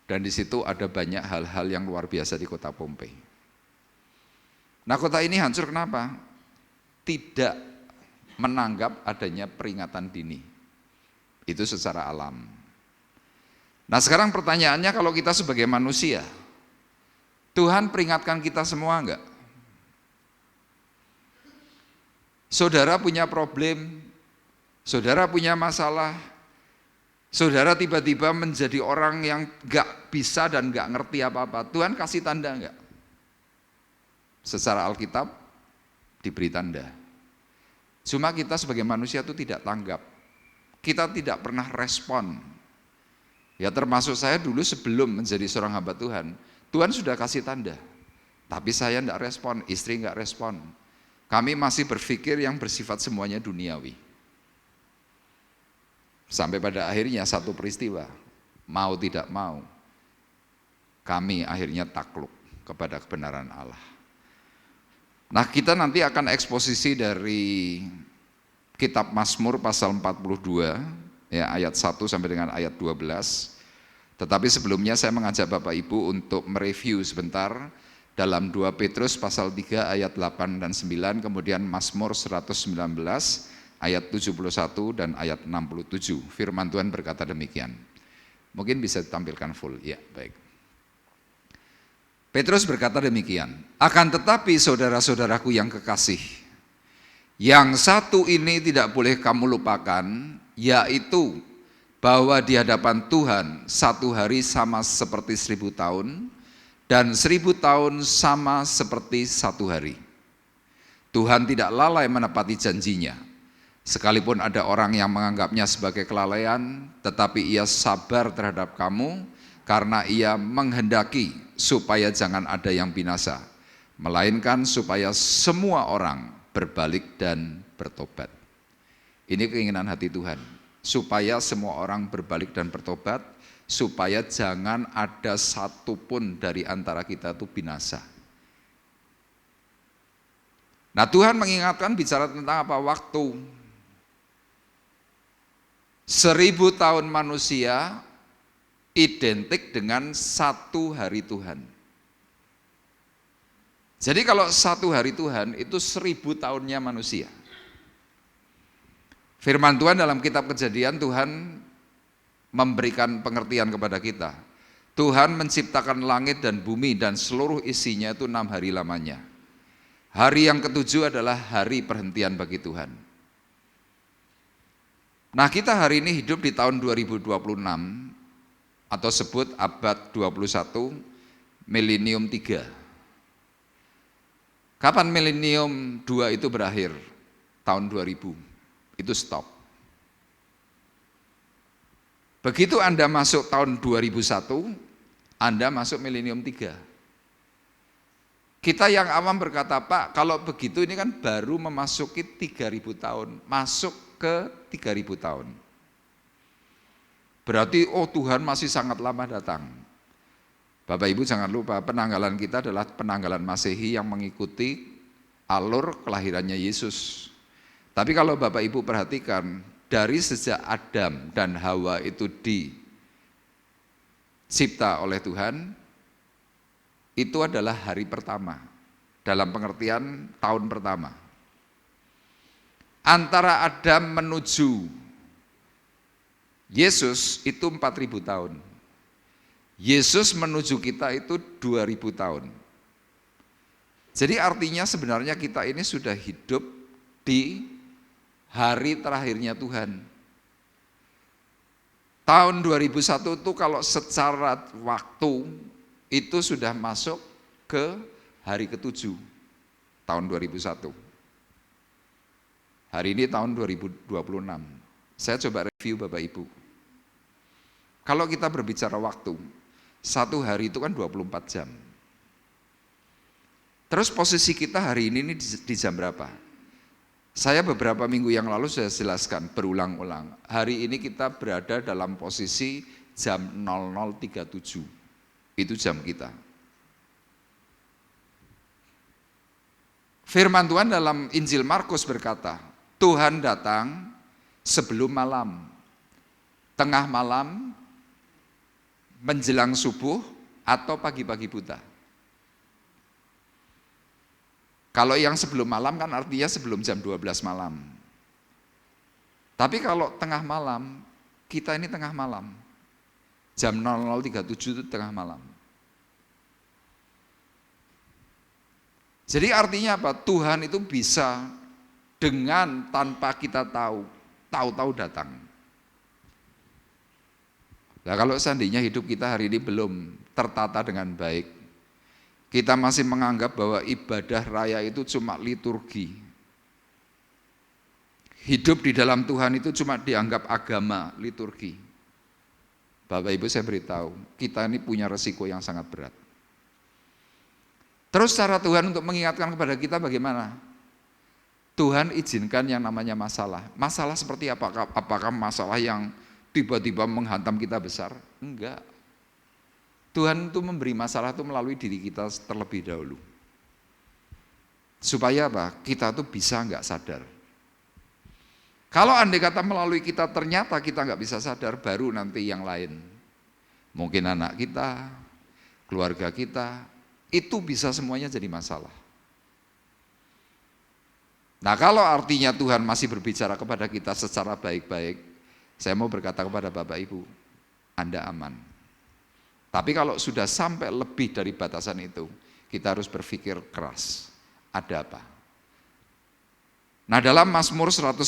Dan di situ ada banyak hal-hal yang luar biasa di kota Pompei. Nah kota ini hancur kenapa? Tidak menanggap adanya peringatan dini. Itu secara alam. Nah sekarang pertanyaannya kalau kita sebagai manusia, Tuhan peringatkan kita semua enggak? Saudara punya problem, saudara punya masalah, saudara tiba-tiba menjadi orang yang gak bisa dan gak ngerti apa-apa. Tuhan kasih tanda enggak? Secara Alkitab diberi tanda. Cuma kita sebagai manusia itu tidak tanggap. Kita tidak pernah respon. Ya termasuk saya dulu sebelum menjadi seorang hamba Tuhan. Tuhan sudah kasih tanda. Tapi saya enggak respon, istri enggak respon. Kami masih berpikir yang bersifat semuanya duniawi. Sampai pada akhirnya satu peristiwa, mau tidak mau, kami akhirnya takluk kepada kebenaran Allah. Nah kita nanti akan eksposisi dari kitab Mazmur pasal 42, ya, ayat 1 sampai dengan ayat 12. Tetapi sebelumnya saya mengajak Bapak Ibu untuk mereview sebentar dalam 2 Petrus pasal 3 ayat 8 dan 9, kemudian Mazmur 119 ayat 71 dan ayat 67. Firman Tuhan berkata demikian. Mungkin bisa ditampilkan full, ya baik. Petrus berkata demikian, akan tetapi saudara-saudaraku yang kekasih, yang satu ini tidak boleh kamu lupakan, yaitu bahwa di hadapan Tuhan satu hari sama seperti 1000 tahun, dan 1000 tahun sama seperti satu hari. Tuhan tidak lalai menepati janjinya. Sekalipun ada orang yang menganggapnya sebagai kelalaian, tetapi ia sabar terhadap kamu, karena ia menghendaki supaya jangan ada yang binasa, melainkan supaya semua orang berbalik dan bertobat. Ini keinginan hati Tuhan, supaya semua orang berbalik dan bertobat, supaya jangan ada satupun dari antara kita itu binasa. Nah, Tuhan mengingatkan bicara tentang apa? Waktu. 1000 tahun manusia identik dengan satu hari Tuhan. Jadi kalau satu hari Tuhan itu 1000 tahunnya manusia. Firman Tuhan dalam kitab Kejadian, Tuhan memberikan pengertian kepada kita. Tuhan menciptakan langit dan bumi dan seluruh isinya itu 6 hari lamanya. Hari yang ketujuh adalah hari perhentian bagi Tuhan. Nah, kita hari ini hidup di tahun 2026 atau sebut abad 21, milenium 3. Kapan milenium 2 itu berakhir? Tahun 2000, itu stop. Begitu Anda masuk tahun 2001, Anda masuk milenium 3. Kita yang awam berkata, Pak, kalau begitu ini kan baru memasuki 3000 tahun, masuk ke 3000 tahun. Berarti, oh Tuhan masih sangat lama datang. Bapak Ibu jangan lupa, penanggalan kita adalah penanggalan Masehi yang mengikuti alur kelahirannya Yesus. Tapi kalau Bapak Ibu perhatikan, dari sejak Adam dan Hawa itu dicipta oleh Tuhan, itu adalah hari pertama, dalam pengertian tahun pertama. Antara Adam menuju Yesus itu 4000 tahun. Yesus menuju kita itu 2000 tahun. Jadi artinya sebenarnya kita ini sudah hidup di hari terakhirnya Tuhan. Tahun 2001 itu kalau secara waktu itu sudah masuk ke hari ke-7 tahun 2001. Hari ini tahun 2026. Saya coba review Bapak Ibu. Kalau kita berbicara waktu, satu hari itu kan 24 jam. Terus posisi kita hari ini di jam berapa? Saya beberapa minggu yang lalu sudah jelaskan berulang-ulang. Hari ini kita berada dalam posisi jam 00.37. Itu jam kita. Firman Tuhan dalam Injil Markus berkata, Tuhan datang sebelum malam, tengah malam, menjelang subuh, atau pagi-pagi buta. Kalau yang sebelum malam kan artinya sebelum jam 12 malam. Tapi kalau tengah malam, kita ini tengah malam. Jam 00.37 itu tengah malam. Jadi artinya apa? Tuhan itu bisa dengan tanpa kita tahu-tahu datang. Nah, kalau seandainya hidup kita hari ini belum tertata dengan baik, kita masih menganggap bahwa ibadah raya itu cuma liturgi. Hidup di dalam Tuhan itu cuma dianggap agama, liturgi. Bapak Ibu saya beritahu, kita ini punya resiko yang sangat berat. Terus cara Tuhan untuk mengingatkan kepada kita bagaimana? Tuhan izinkan yang namanya masalah. Masalah seperti apa? Apakah masalah yang tiba-tiba menghantam kita besar? Enggak. Tuhan itu memberi masalah itu melalui diri kita terlebih dahulu. Supaya apa? Kita tuh bisa enggak sadar. Kalau andai kata melalui kita ternyata kita enggak bisa sadar, baru nanti yang lain. Mungkin anak kita, keluarga kita, itu bisa semuanya jadi masalah. Nah, kalau artinya Tuhan masih berbicara kepada kita secara baik-baik, saya mau berkata kepada Bapak Ibu, Anda aman. Tapi kalau sudah sampai lebih dari batasan itu, kita harus berpikir keras. Ada apa? Nah, dalam Mazmur 119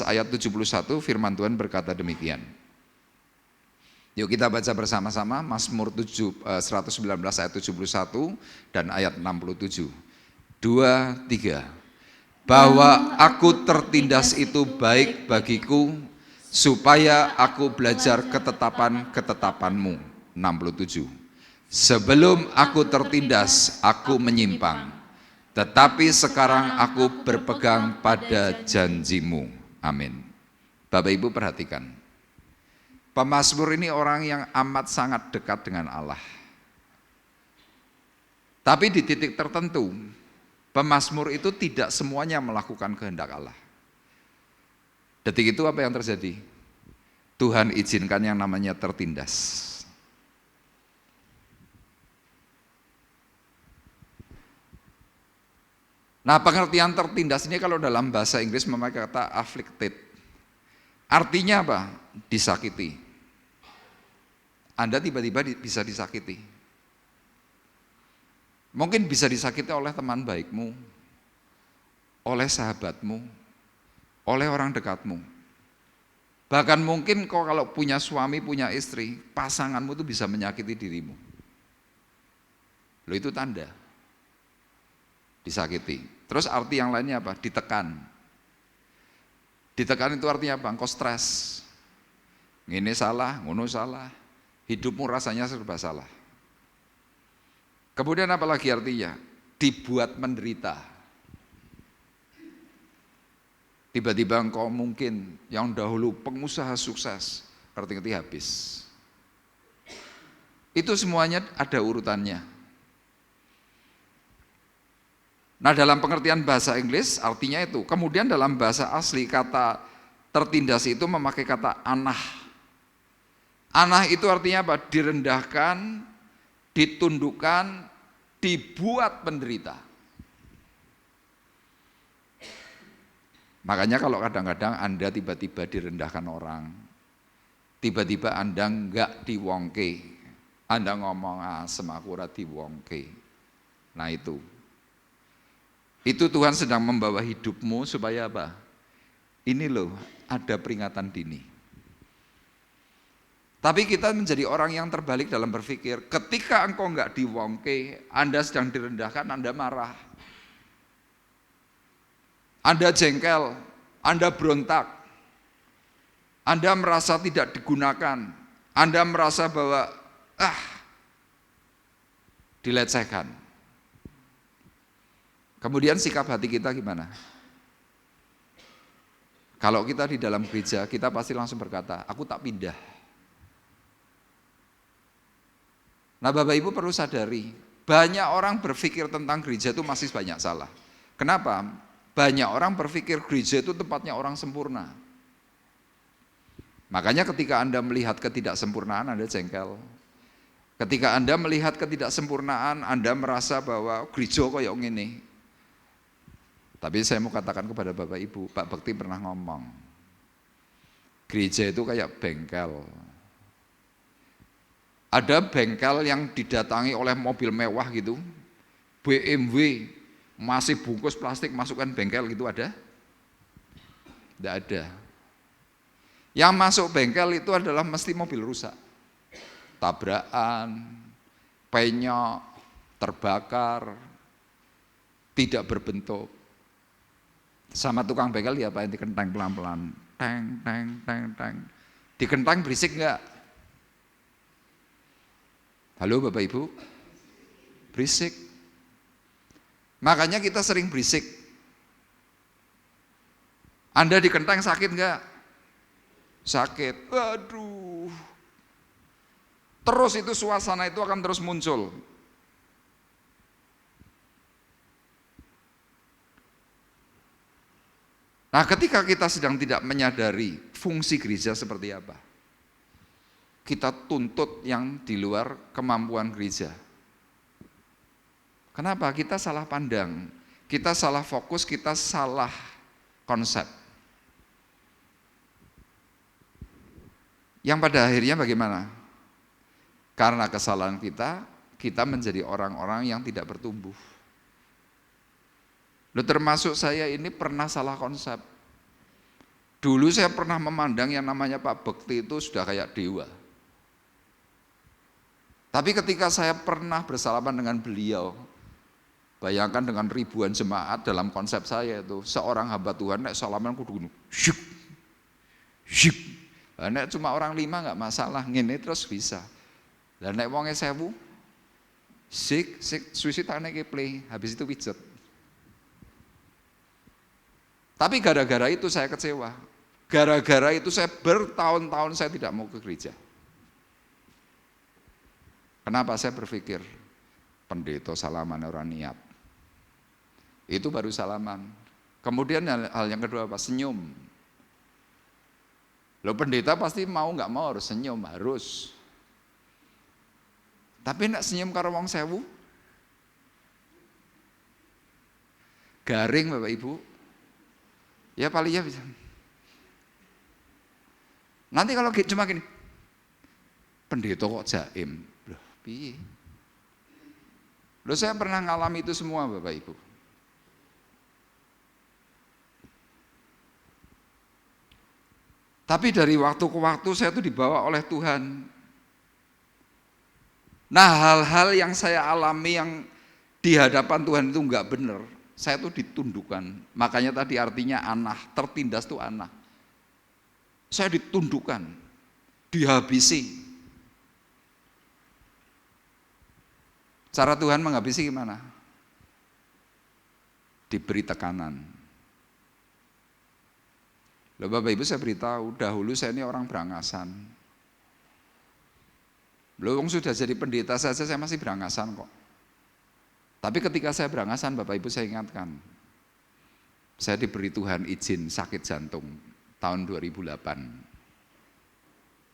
ayat 71 firman Tuhan berkata demikian. Yuk kita baca bersama-sama Mazmur 119 ayat 71 dan ayat 67. 2, 3. Bahwa aku tertindas itu baik bagiku, supaya aku belajar ketetapan-ketetapanmu. 67. Sebelum aku tertindas, aku menyimpang. Tetapi sekarang aku berpegang pada janjimu. Amin. Bapak Ibu perhatikan. Pemazmur ini orang yang amat sangat dekat dengan Allah. Tapi di titik tertentu, pemazmur itu tidak semuanya melakukan kehendak Allah. Detik itu apa yang terjadi? Tuhan izinkan yang namanya tertindas. Nah, pengertian tertindas ini kalau dalam bahasa Inggris memakai kata afflicted. Artinya apa? Disakiti. Anda tiba-tiba bisa disakiti. Mungkin bisa disakiti oleh teman baikmu, oleh sahabatmu, oleh orang dekatmu. Bahkan mungkin kau kalau punya suami, punya istri, pasanganmu itu bisa menyakiti dirimu. Loh, itu tanda disakiti. Terus arti yang lainnya apa? Ditekan. Ditekan itu artinya apa? Engkau stres. Ini salah, ngono salah. Hidupmu rasanya serba salah. Kemudian apa lagi artinya? Dibuat menderita. Tiba-tiba engkau mungkin yang dahulu pengusaha sukses, ngerti-ngerti habis. Itu semuanya ada urutannya. Nah, dalam pengertian bahasa Inggris artinya itu. Kemudian dalam bahasa asli kata tertindas itu memakai kata anah. Anah itu artinya apa? Direndahkan, ditundukkan, dibuat menderita. Makanya kalau kadang-kadang Anda tiba-tiba direndahkan orang, tiba-tiba Anda enggak diwongke, Anda ngomong semakura diwongke. Nah itu Tuhan sedang membawa hidupmu supaya apa? Ini loh, ada peringatan dini. Tapi kita menjadi orang yang terbalik dalam berpikir, ketika engkau enggak diwongke, Anda sedang direndahkan, Anda marah. Anda jengkel, Anda berontak. Anda merasa tidak digunakan. Anda merasa bahwa dilecehkan. Kemudian sikap hati kita gimana? Kalau kita di dalam gereja, kita pasti langsung berkata, aku tak pindah. Nah, Bapak Ibu perlu sadari, banyak orang berpikir tentang gereja itu masih banyak salah. Kenapa? Banyak orang berpikir gereja itu tempatnya orang sempurna. Makanya ketika Anda melihat ketidaksempurnaan, Anda jengkel. Ketika Anda melihat ketidaksempurnaan, Anda merasa bahwa gereja kok yang ini. Tapi saya mau katakan kepada Bapak Ibu, Pak Bekti pernah ngomong, gereja itu kayak bengkel. Ada bengkel yang didatangi oleh mobil mewah gitu, BMW, masih bungkus plastik, masukkan bengkel gitu ada? Tidak ada. Yang masuk bengkel itu adalah mesti mobil rusak. Tabrakan, penyok, terbakar, tidak berbentuk. Sama tukang bengkel diapain? Dikentang pelan-pelan, teng, teng, teng, teng. Dikentang berisik enggak? Halo Bapak Ibu? Berisik. Makanya kita sering berisik. Anda dikentang sakit enggak? Sakit. Waduh. Terus itu suasana itu akan terus muncul. Nah, ketika kita sedang tidak menyadari fungsi gereja seperti apa, kita tuntut yang di luar kemampuan gereja. Kenapa? Kita salah pandang, kita salah fokus, kita salah konsep. Yang pada akhirnya bagaimana? Karena kesalahan kita menjadi orang-orang yang tidak bertumbuh. Termasuk saya ini pernah salah konsep. Dulu saya pernah memandang yang namanya Pak Bekti itu sudah kayak dewa. Tapi ketika saya pernah bersalaman dengan beliau, bayangkan dengan ribuan jemaat dalam konsep saya itu, seorang hamba Tuhan nek salaman kudu gini, syuk, syuk. Nek cuma orang 5 nggak masalah, ngene terus bisa. Dan nek wonge 1000, sik, suwi tangannya play, habis itu pijet. Tapi gara-gara itu saya kecewa. Gara-gara itu saya bertahun-tahun saya tidak mau ke gereja. Kenapa? Saya berpikir, pendeta salaman orang niat. Itu baru salaman. Kemudian hal yang kedua apa? Senyum. Loh, pendeta pasti mau nggak mau harus senyum, harus. Tapi nak senyum karo wong 1000? Garing Bapak Ibu. Ya paling ya bisa. Nanti kalau cuma gini, pendeta kok jaim, loh piye? Loh saya pernah ngalami itu semua Bapak Ibu. Tapi dari waktu ke waktu saya tuh dibawa oleh Tuhan. Nah hal-hal yang saya alami yang di hadapan Tuhan itu enggak benar. Saya tuh ditundukkan, makanya tadi artinya anah, tertindas tuh anah. Saya ditundukkan, dihabisi. Cara Tuhan menghabisi gimana? Diberi tekanan. Loh Bapak Ibu saya beritahu, dahulu saya ini orang berangasan. Loh sudah jadi pendeta saja saya masih berangasan kok. Tapi ketika saya berangasan, Bapak Ibu saya ingatkan, saya diberi Tuhan izin sakit jantung tahun 2008.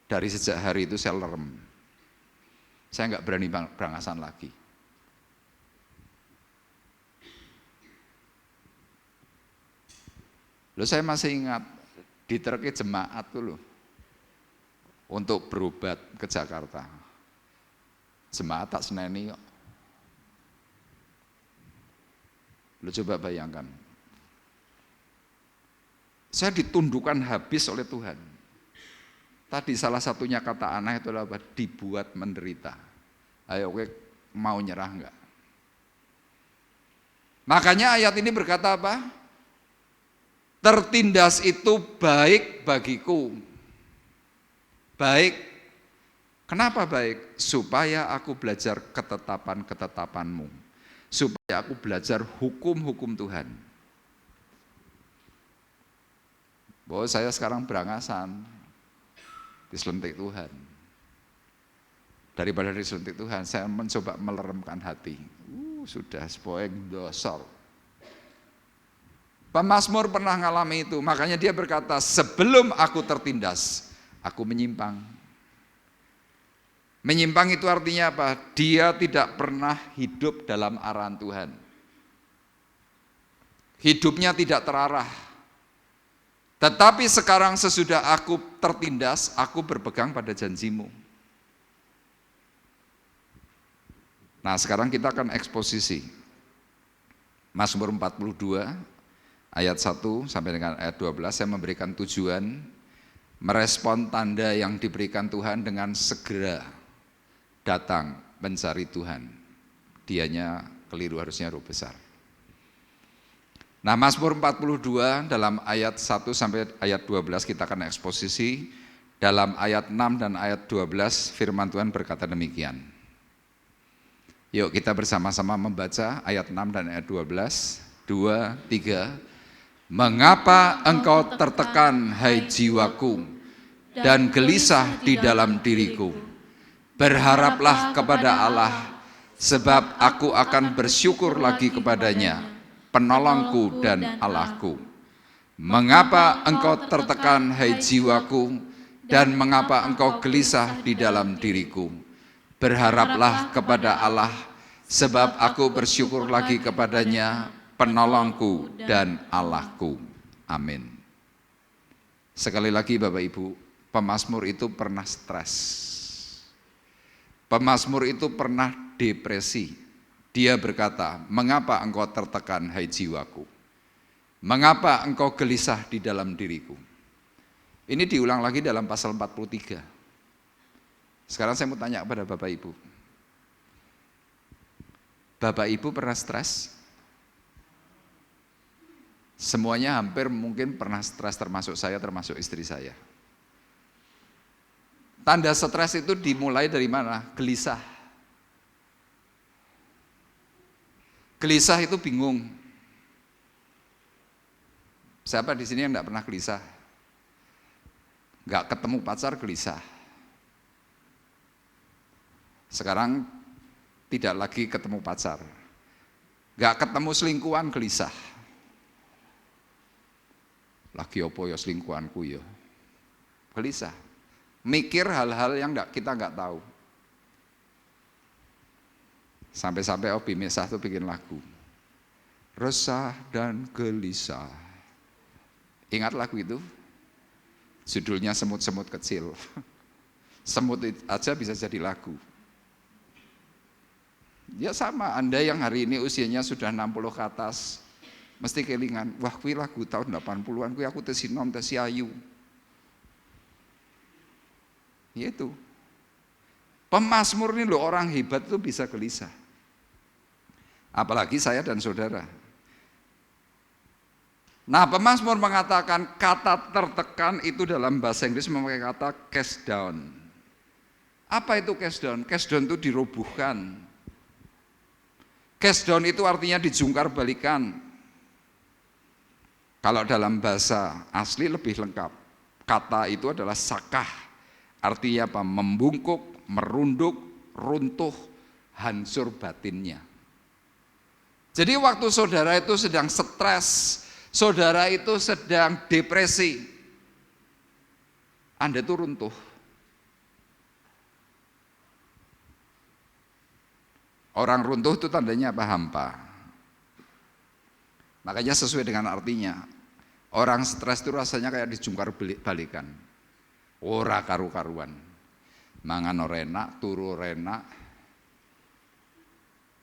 Dari sejak hari itu saya lerem. Saya nggak berani berangasan lagi. Loh saya masih ingat, diterke jemaat tuh loh, untuk berobat ke Jakarta. Jemaat tak seneni kok. Lu coba bayangkan. Saya ditundukkan habis oleh Tuhan. Tadi salah satunya kata aneh itu adalah dibuat menderita. Ayo oke, mau nyerah enggak? Makanya ayat ini berkata apa? Tertindas itu baik bagiku. Baik. Kenapa baik? Supaya aku belajar ketetapan-ketetapanmu. Supaya aku belajar hukum-hukum Tuhan. Bahwa saya sekarang berangasan, diselentik Tuhan. Daripada diselentik Tuhan, saya mencoba meleremkan hati. Sudah spoeng dosol. Pemazmur pernah ngalami itu, makanya dia berkata, sebelum aku tertindas, aku menyimpang. Menyimpang itu artinya apa? Dia tidak pernah hidup dalam arahan Tuhan. Hidupnya tidak terarah. Tetapi sekarang sesudah aku tertindas, aku berpegang pada janjimu. Nah sekarang kita akan eksposisi. Mazmur 42 ayat 1 sampai dengan ayat 12 saya memberikan tujuan merespon tanda yang diberikan Tuhan dengan segera datang mencari Tuhan. Dianya keliru, harusnya roh besar. Nah Mazmur 42 dalam ayat 1 sampai ayat 12 kita akan eksposisi. Dalam ayat 6 dan ayat 12 firman Tuhan berkata demikian. Yuk kita bersama-sama membaca ayat 6 dan ayat 12. 2, 3. Mengapa engkau tertekan hai jiwaku dan gelisah di dalam diriku? Berharaplah kepada Allah, sebab aku akan bersyukur lagi kepadanya, penolongku dan Allahku. Mengapa engkau tertekan hai jiwaku, dan mengapa engkau gelisah di dalam diriku? Berharaplah kepada Allah, Sebab aku bersyukur lagi kepadanya, penolongku dan Allahku. Amin. Sekali lagi Bapak Ibu, pemazmur itu pernah stres. Pemazmur itu pernah depresi. Dia berkata, mengapa engkau tertekan hai jiwaku? Mengapa engkau gelisah di dalam diriku? Ini diulang lagi dalam pasal 43. Sekarang saya mau tanya kepada Bapak Ibu. Bapak Ibu pernah stres? Semuanya hampir mungkin pernah stres, termasuk saya, termasuk istri saya. Tanda stres itu dimulai dari mana? Gelisah. Gelisah itu bingung. Siapa di sini yang enggak pernah gelisah? Enggak ketemu pacar gelisah. Sekarang tidak lagi ketemu pacar. Enggak ketemu selingkuhan gelisah. Lagi opo ya selingkuhanku ya. Gelisah. Mikir hal-hal yang kita enggak tahu. Sampai-sampai Obi Mesah tuh bikin lagu. Resah dan gelisah. Ingat lagu itu? Judulnya Semut-semut kecil. Semut aja bisa jadi lagu. Ya sama, Anda yang hari ini usianya sudah 60 ke atas, mesti kelingan, wah kui lagu tahun 80-an, kui aku tesinom, tesi ayu. Itu. Pemazmur ini loh, orang hebat itu bisa gelisah. Apalagi saya dan saudara. Nah, pemazmur mengatakan kata tertekan itu dalam bahasa Inggris memakai kata cast down. Apa itu cast down? Cast down itu dirobohkan. Cast down itu artinya dijungkar balikan. Kalau dalam bahasa asli lebih lengkap. Kata itu adalah sakah. Artinya apa? Membungkuk, merunduk, runtuh, hancur batinnya. Jadi waktu saudara itu sedang stres, saudara itu sedang depresi, Anda itu runtuh. Orang runtuh itu tandanya apa? Hampa. Makanya sesuai dengan artinya. Orang stres itu rasanya kayak dijungkar balikan. Ora karu-karuan. Mangan ora enak, turu ora enak.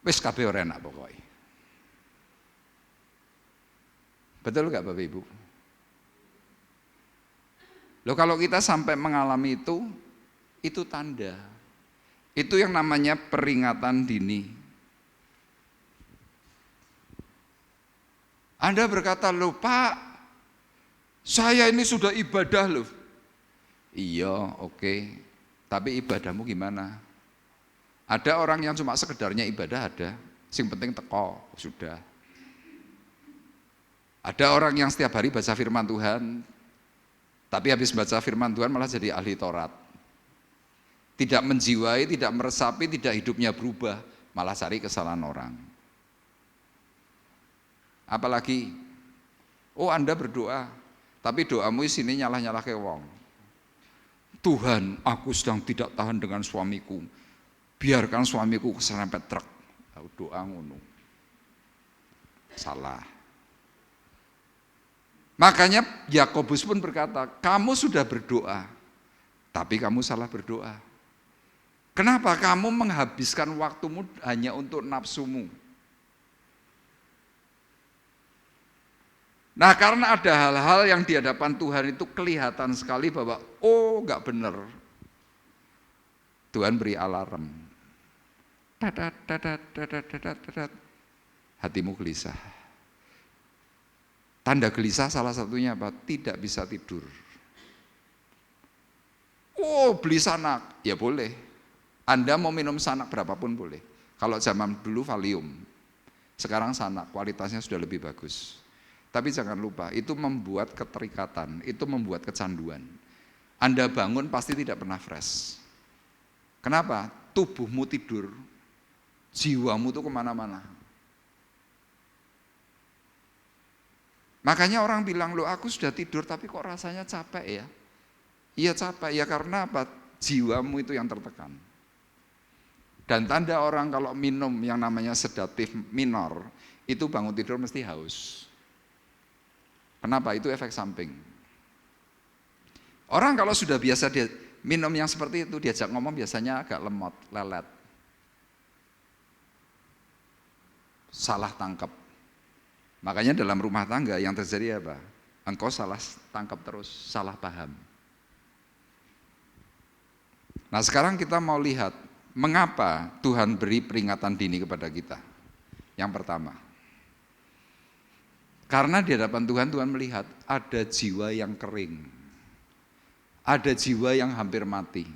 Wis kabeh ora enak pokoknya. Betul enggak Bapak Ibu? Loh kalau kita sampai mengalami itu tanda. Itu yang namanya peringatan dini. Anda berkata, loh Pak, saya ini sudah ibadah loh. Iya, oke. Tapi ibadahmu gimana? Ada orang yang cuma sekedarnya ibadah ada. Sing penting teko, sudah. Ada orang yang setiap hari baca firman Tuhan, tapi habis baca firman Tuhan malah jadi ahli Taurat. Tidak menjiwai, tidak meresapi, tidak hidupnya berubah, malah cari kesalahan orang. Apalagi, oh Anda berdoa, tapi doamu sini nyalah-nyalah ke wong. Tuhan, aku sedang tidak tahan dengan suamiku, biarkan suamiku keserempet truk. Doa ngono. Salah. Makanya Yakobus pun berkata, kamu sudah berdoa, tapi kamu salah berdoa. Kenapa kamu menghabiskan waktumu hanya untuk nafsumu? Nah karena ada hal-hal yang di hadapan Tuhan itu kelihatan sekali bahwa oh enggak benar. Tuhan beri alarm. Hatimu gelisah. Tanda gelisah salah satunya apa? Tidak bisa tidur. Oh beli sanak, ya boleh. Anda mau minum sanak berapapun boleh. Kalau zaman dulu Valium, sekarang sanak, kualitasnya sudah lebih bagus. Tapi jangan lupa, itu membuat keterikatan, itu membuat kecanduan. Anda bangun pasti tidak pernah fresh. Kenapa? Tubuhmu tidur, jiwamu tuh kemana-mana. Makanya orang bilang, loh aku sudah tidur tapi kok rasanya capek ya? Iya capek, ya karena apa? Jiwamu itu yang tertekan. Dan tanda orang kalau minum yang namanya sedatif minor, itu bangun tidur mesti haus. Kenapa? Itu efek samping. Orang kalau sudah biasa dia minum yang seperti itu, diajak ngomong biasanya agak lemot, lelet. Salah tangkap. Makanya dalam rumah tangga yang terjadi apa? Engkau salah tangkap terus, salah paham. Nah sekarang kita mau lihat, mengapa Tuhan beri peringatan dini kepada kita? Yang pertama, karena di hadapan Tuhan, Tuhan melihat ada jiwa yang kering, ada jiwa yang hampir mati.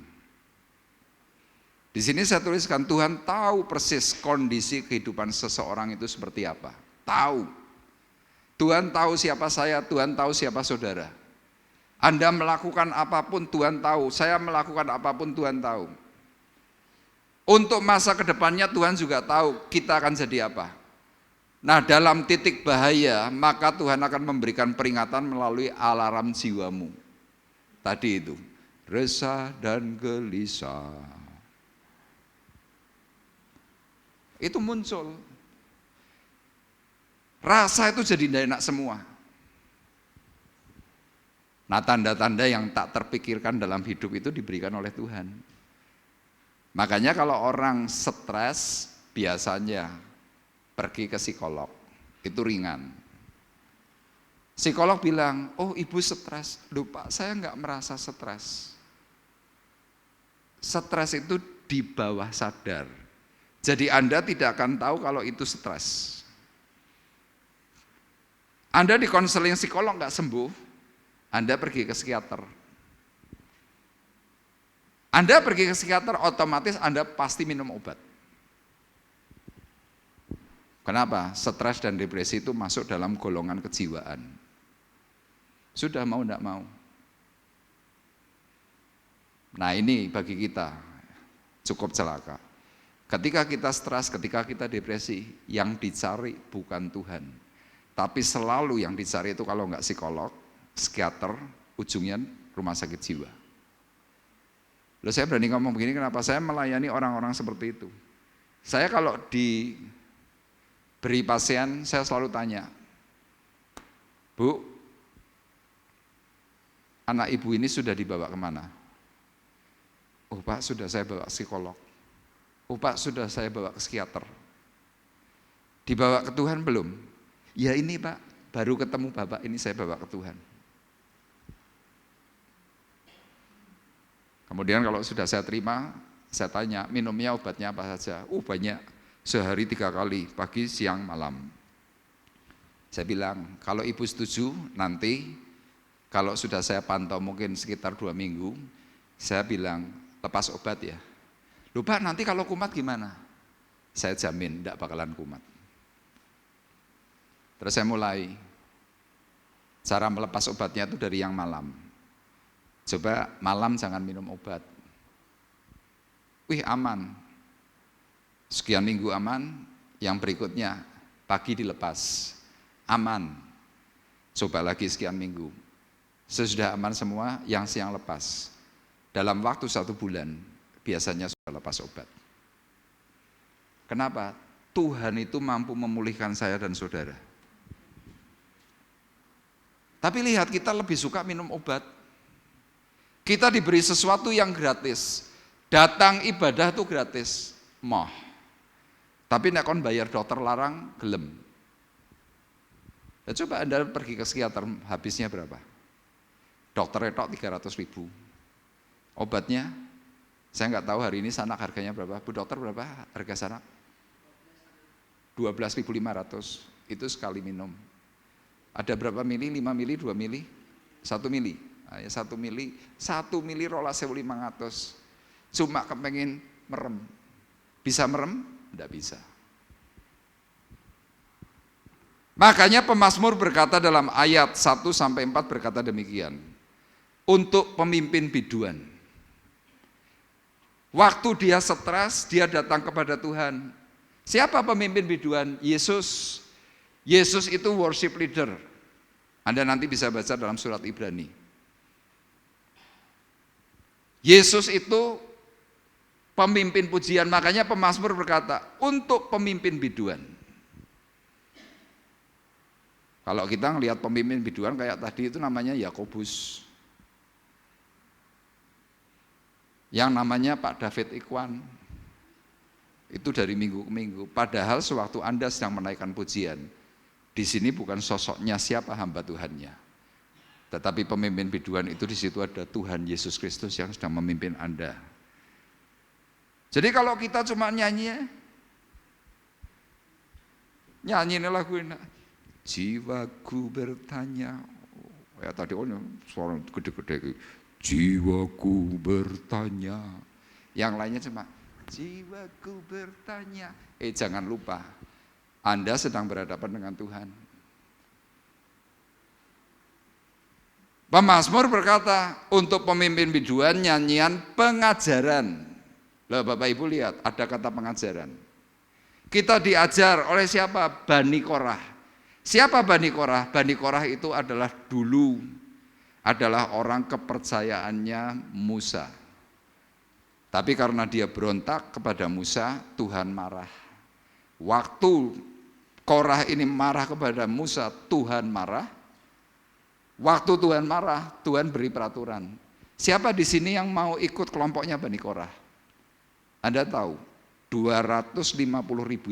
Di sini saya tuliskan, Tuhan tahu persis kondisi kehidupan seseorang itu seperti apa. Tahu. Tuhan tahu siapa saya, Tuhan tahu siapa saudara. Anda melakukan apapun Tuhan tahu, saya melakukan apapun Tuhan tahu. Untuk masa kedepannya Tuhan juga tahu kita akan jadi apa. Nah dalam titik bahaya maka Tuhan akan memberikan peringatan melalui alarm jiwamu. Tadi itu, resah dan gelisah. Itu muncul. Rasa itu jadi tidak enak semua. Nah tanda-tanda yang tak terpikirkan dalam hidup itu diberikan oleh Tuhan. Makanya kalau orang stres biasanya pergi ke psikolog, itu ringan. Psikolog bilang, oh ibu stres, lupa saya nggak merasa stres. Stres itu di bawah sadar. Jadi Anda tidak akan tahu kalau itu stres. Anda di konseling psikolog nggak sembuh, Anda pergi ke psikiater. Anda pergi ke psikiater, otomatis Anda pasti minum obat. Kenapa? Stres dan depresi itu masuk dalam golongan kejiwaan. Sudah mau enggak mau. Nah ini bagi kita cukup celaka. Ketika kita stres, ketika kita depresi, yang dicari bukan Tuhan. Tapi selalu yang dicari itu kalau enggak psikolog, psikiater, ujungnya rumah sakit jiwa. Loh saya berani ngomong begini, kenapa? Saya melayani orang-orang seperti itu. Saya kalau diberi pasien, saya selalu tanya, Bu, anak ibu ini sudah dibawa kemana? Oh Pak, sudah saya bawa psikolog. Oh Pak, sudah saya bawa ke psikiater. Dibawa ke Tuhan belum? Ya ini Pak, baru ketemu Bapak, ini saya bawa ke Tuhan. Kemudian kalau sudah saya terima, saya tanya, minumnya obatnya apa saja? Banyak, sehari 3 kali, pagi, siang, malam. Saya bilang, kalau ibu setuju, nanti kalau sudah saya pantau mungkin sekitar 2 minggu, saya bilang, lepas obat ya. Lupa nanti kalau kumat gimana? Saya jamin tidak bakalan kumat. Terus saya mulai, cara melepas obatnya itu dari yang malam. Coba malam jangan minum obat. Wih aman. Sekian minggu aman, yang berikutnya pagi dilepas. Aman. Coba lagi sekian minggu. Sesudah aman semua, yang siang lepas. Dalam waktu 1 bulan, biasanya sudah lepas obat. Kenapa? Tuhan itu mampu memulihkan saya dan saudara. Tapi lihat, kita lebih suka minum obat. Kita diberi sesuatu yang gratis. Datang ibadah itu gratis. Moh. Tapi nek kon bayar dokter larang, gelem. Ya, coba Anda pergi ke psikiater, habisnya berapa? Dokter etok 300.000. Obatnya, saya nggak tahu hari ini sanak harganya berapa. Bu dokter berapa harga sanak? 12.500. Itu sekali minum. Ada berapa mili? 5 mili, 2 mili? 1 mili. Nah, ya 1 mili rolas 1.500. Cuma kepengen merem. Bisa merem? Tidak bisa. Makanya pemazmur berkata dalam ayat 1-4 berkata demikian. Untuk pemimpin biduan. Waktu dia stres, dia datang kepada Tuhan. Siapa pemimpin biduan? Yesus. Yesus itu worship leader. Anda nanti bisa baca dalam surat Ibrani. Yesus itu Pemimpin pujian, makanya pemazmur berkata, untuk pemimpin biduan. Kalau kita ngelihat pemimpin biduan kayak tadi itu namanya Yakobus. Yang namanya Pak David Ikhwan. Itu dari minggu ke minggu. Padahal sewaktu Anda sedang menaikkan pujian, di sini bukan sosoknya siapa hamba Tuhannya. Tetapi pemimpin biduan itu di situ ada Tuhan Yesus Kristus yang sedang memimpin Anda. Jadi kalau kita cuma nyanyi lagu ini, jiwaku bertanya, ya tadi suara gede-gede, jiwaku bertanya. Yang lainnya cuma jiwaku bertanya. Jangan lupa, Anda sedang berhadapan dengan Tuhan. Pemazmur berkata, untuk pemimpin biduan nyanyian pengajaran. Loh, Bapak Ibu lihat, ada kata pengajaran. Kita diajar oleh siapa? Bani Korah. Siapa Bani Korah? Bani Korah itu adalah orang kepercayaannya Musa. Tapi karena dia berontak kepada Musa, Tuhan marah. Waktu Korah ini marah kepada Musa, Tuhan marah. Waktu Tuhan marah, Tuhan beri peraturan. Siapa di sini yang mau ikut kelompoknya Bani Korah? Anda tahu, 250.000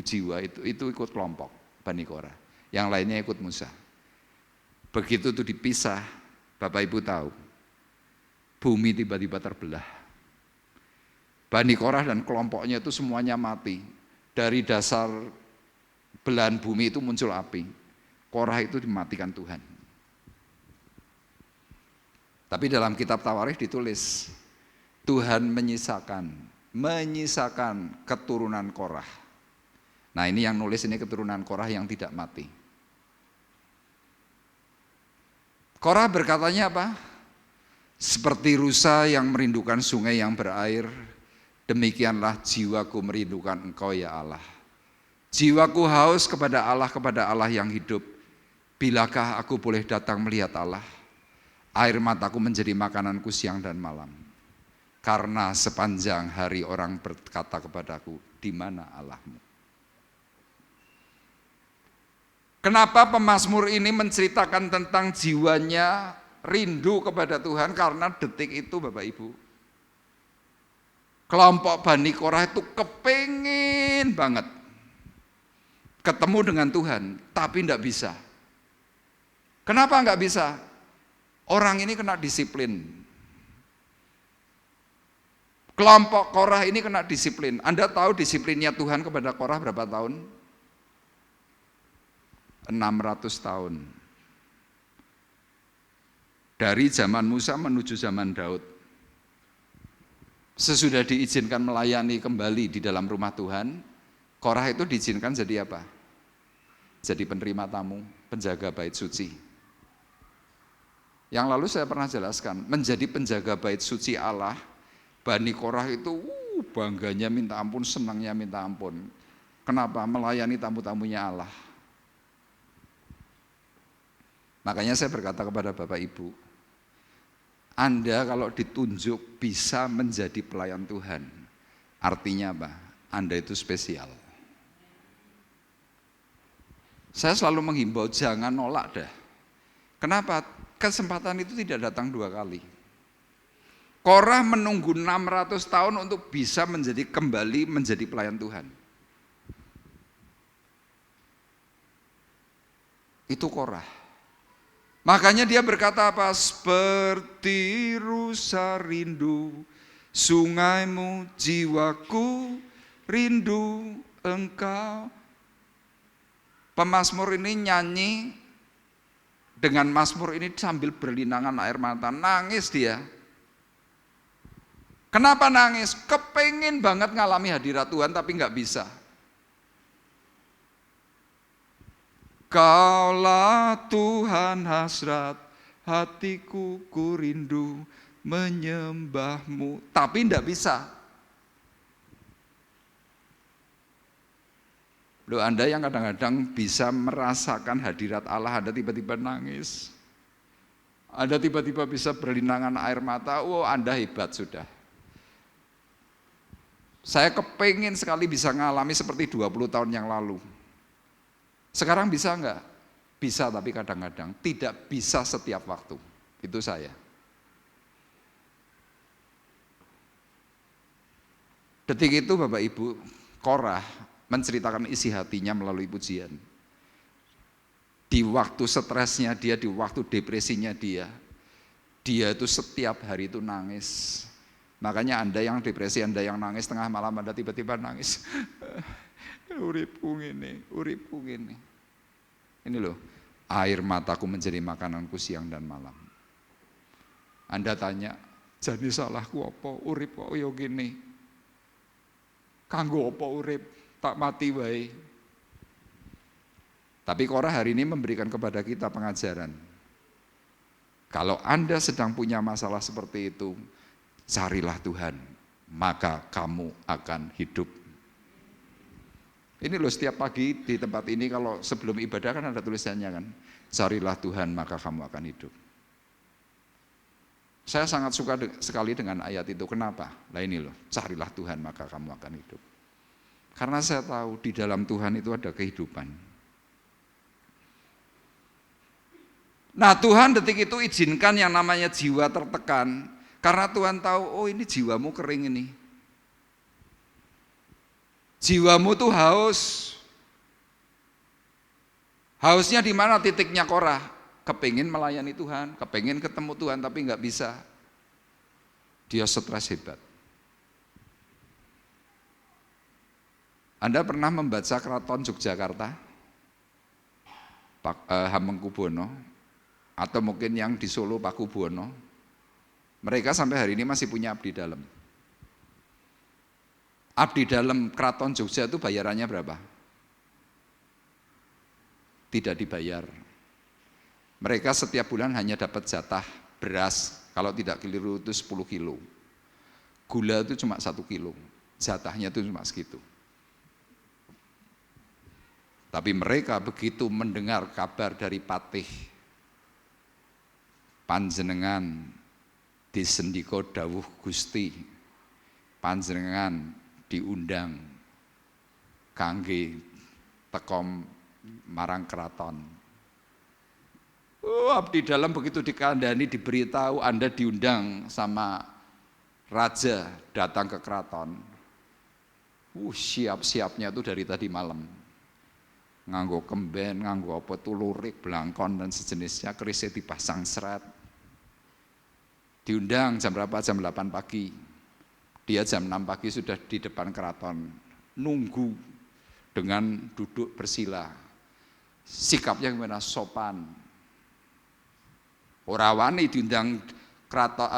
jiwa itu ikut kelompok Bani Korah. Yang lainnya ikut Musa. Begitu itu dipisah, Bapak Ibu tahu, bumi tiba-tiba terbelah. Bani Korah dan kelompoknya itu semuanya mati. Dari dasar belahan bumi itu muncul api. Korah itu dimatikan Tuhan. Tapi dalam kitab Tawarikh ditulis, Tuhan menyisakan keturunan Korah. Nah ini yang nulis ini keturunan Korah yang tidak mati. Korah berkatanya apa? Seperti rusa yang merindukan sungai yang berair, demikianlah jiwaku merindukan Engkau ya Allah. Jiwaku haus kepada Allah yang hidup. Bilakah aku boleh datang melihat Allah? Air mataku menjadi makananku siang dan malam. Karena sepanjang hari orang berkata kepadaku, di mana Allahmu? Kenapa pemazmur ini menceritakan tentang jiwanya rindu kepada Tuhan? Karena detik itu Bapak Ibu, kelompok Bani Korah itu kepingin banget ketemu dengan Tuhan, tapi tidak bisa. Kenapa enggak bisa? Orang ini kena disiplin. Kelompok Korah ini kena disiplin. Anda tahu disiplinnya Tuhan kepada Korah berapa tahun? 600 tahun. Dari zaman Musa menuju zaman Daud. Sesudah diizinkan melayani kembali di dalam rumah Tuhan, Korah itu diizinkan jadi apa? Jadi penerima tamu, penjaga bait suci. Yang lalu saya pernah jelaskan, menjadi penjaga bait suci Allah, Bani Korah itu bangganya minta ampun, senangnya minta ampun. Kenapa? Melayani tamu-tamunya Allah. Makanya saya berkata kepada Bapak Ibu, Anda kalau ditunjuk bisa menjadi pelayan Tuhan, artinya apa? Anda itu spesial. Saya selalu menghimbau jangan nolak dah. Kenapa? Kesempatan itu tidak datang 2 kali. Korah menunggu 600 tahun untuk bisa kembali menjadi pelayan Tuhan. Itu Korah. Makanya dia berkata apa? Seperti rusa rindu sungaimu, jiwaku rindu Engkau. Pemazmur ini nyanyi dengan mazmur ini sambil berlinangan air mata, nangis dia. Kenapa nangis? Kepengin banget ngalami hadirat Tuhan tapi nggak bisa. Kaulah Tuhan hasrat hatiku, ku rindu menyembahmu, tapi nggak bisa. Loh, Anda yang kadang-kadang bisa merasakan hadirat Allah, Anda tiba-tiba nangis. Anda tiba-tiba bisa berlinangan air mata, Anda hebat sudah. Saya kepengen sekali bisa ngalami seperti 20 tahun yang lalu. Sekarang bisa enggak? Bisa, tapi kadang-kadang tidak bisa setiap waktu. Itu saya. Detik itu Bapak Ibu, Korah menceritakan isi hatinya melalui pujian. Di waktu stresnya dia, di waktu depresinya dia itu setiap hari itu nangis. Makanya Anda yang depresi, Anda yang nangis tengah malam, Anda tiba-tiba nangis. Uripku ngene. Ini loh, air mataku menjadi makananku siang dan malam. Anda tanya, jane salahku apa? Urip kok ya gini. Kanggo apa urip? Tak mati wae. Tapi Korah hari ini memberikan kepada kita pengajaran. Kalau Anda sedang punya masalah seperti itu, carilah Tuhan, maka kamu akan hidup. Ini loh, setiap pagi di tempat ini kalau sebelum ibadah kan ada tulisannya kan, carilah Tuhan maka kamu akan hidup. Saya sangat suka sekali dengan ayat itu. Kenapa? Nah ini loh, carilah Tuhan maka kamu akan hidup. Karena saya tahu di dalam Tuhan itu ada kehidupan. Nah Tuhan detik itu izinkan yang namanya jiwa tertekan, karena Tuhan tahu, oh ini jiwamu kering ini. Jiwamu tuh haus. Hausnya di mana titiknya Korah? Kepingin melayani Tuhan, kepingin ketemu Tuhan tapi nggak bisa. Dia stres hebat. Anda pernah membaca Keraton Yogyakarta? Hamengkubuwono? Atau mungkin yang di Solo Pakubuwono? Mereka sampai hari ini masih punya abdi dalam. Abdi dalam Keraton Jogja itu bayarannya berapa? Tidak dibayar. Mereka setiap bulan hanya dapat jatah beras, kalau tidak keliru itu 10 kilo. Gula itu cuma 1 kilo, jatahnya itu cuma segitu. Tapi mereka begitu mendengar kabar dari Patih, panjenengan disendika dawuh Gusti, panjenengan diundang kangge tekom marang keraton. Oh, abdi dalam begitu dikandani, diberitahu Anda diundang sama raja datang ke keraton. Siap-siapnya itu dari tadi malam. Nganggo kemben, nganggo apa tuh lurik, belangkon dan sejenisnya, kerisnya dipasang serat. Diundang jam berapa? Jam 8 pagi. Dia jam 6 pagi sudah di depan keraton, nunggu dengan duduk bersila. Sikapnya gimana? Sopan. Ora wani diundang keraton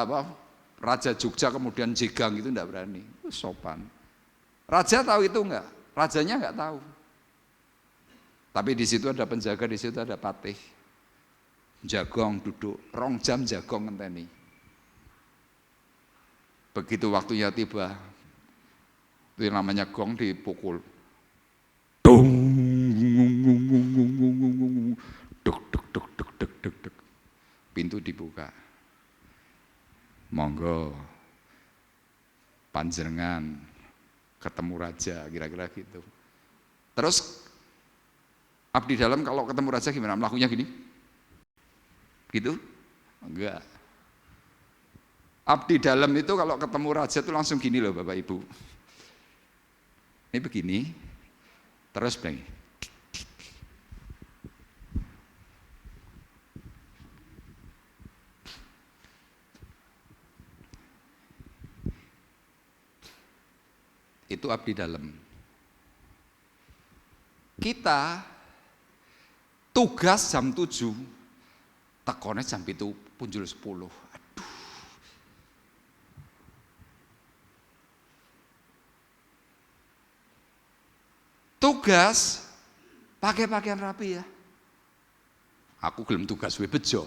Raja Jogja kemudian jegang itu enggak berani. Sopan. Raja tahu itu enggak? Rajanya enggak tahu. Tapi di situ ada penjaga, di situ ada patih. Jagong duduk, 2 jam jagong ngenteni. Begitu waktunya tiba, itu namanya gong dipukul. Dung, duk duk duk duk duk duk duk. Pintu dibuka. Monggo panjenengan ketemu raja, kira-kira gitu. Terus abdi dalam kalau ketemu raja gimana? Melakukannya gini? Gitu? Enggak. Abdi dalam itu kalau ketemu raja itu langsung gini loh Bapak Ibu. Ini begini, terus begini. Itu abdi dalam. Kita tugas jam 7, tekone jam 7 punjul 10. Aduh. Tugas pakai pakaian rapi ya. Aku gelem tugas we bejo.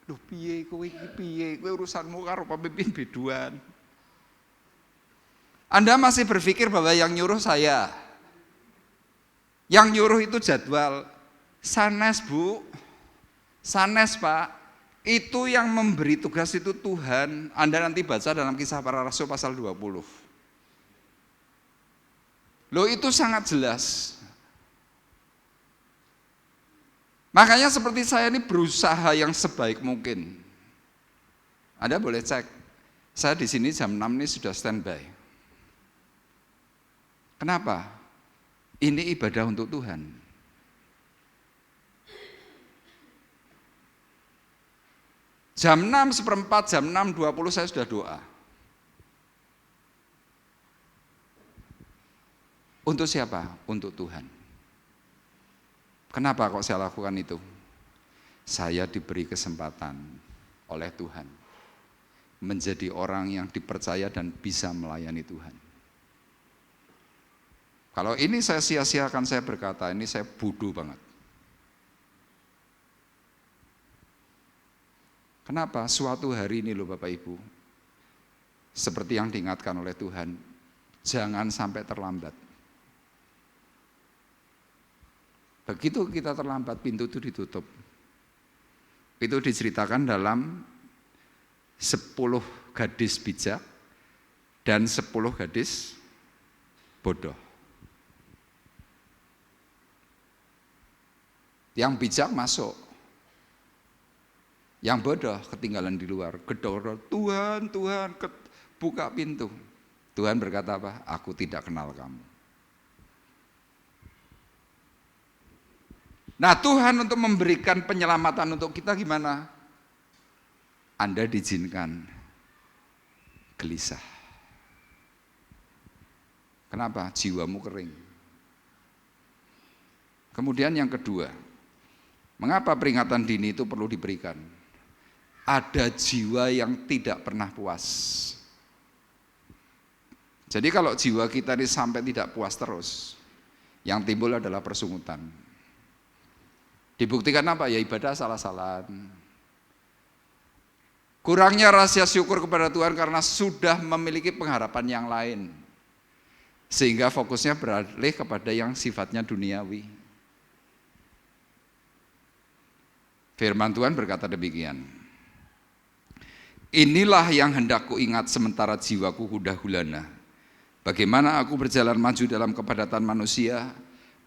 Lho piye kowe iki piye? Kowe urusanmu karo pemimpin biduan. Anda masih berpikir bahwa yang nyuruh saya. Yang nyuruh itu jadwal. Sanes Bu, sanes Pak, itu yang memberi tugas itu Tuhan. Anda nanti baca dalam Kisah Para Rasul pasal 20. Loh, itu sangat jelas. Makanya seperti saya ini berusaha yang sebaik mungkin. Anda boleh cek, saya di sini jam 6 ini sudah standby. Kenapa? Ini ibadah untuk Tuhan. Jam 6:15, jam 6:20 saya sudah doa. Untuk siapa? Untuk Tuhan. Kenapa kok saya lakukan itu? Saya diberi kesempatan oleh Tuhan menjadi orang yang dipercaya dan bisa melayani Tuhan. Kalau ini saya sia-siakan, saya berkata, ini saya bodoh banget. Kenapa? Suatu hari ini loh Bapak Ibu, seperti yang diingatkan oleh Tuhan, jangan sampai terlambat. Begitu kita terlambat, pintu itu ditutup. Itu diceritakan dalam 10 gadis bijak dan 10 gadis bodoh. Yang bijak masuk, yang bodoh ketinggalan di luar. Gedor, Tuhan, Tuhan, buka pintu. Tuhan berkata apa? Aku tidak kenal kamu. Nah, Tuhan untuk memberikan penyelamatan untuk kita gimana? Anda diizinkan gelisah. Kenapa? Jiwamu kering. Kemudian yang kedua, mengapa peringatan dini itu perlu diberikan? Ada jiwa yang tidak pernah puas. Jadi kalau jiwa kita ini sampai tidak puas terus, yang timbul adalah persungutan. Dibuktikan apa? Ya ibadah salah-salahan. Kurangnya rasa syukur kepada Tuhan karena sudah memiliki pengharapan yang lain. Sehingga fokusnya beralih kepada yang sifatnya duniawi. Firman Tuhan berkata demikian. Inilah yang hendak kuingat sementara jiwaku gundah gulana. Bagaimana aku berjalan maju dalam kepadatan manusia,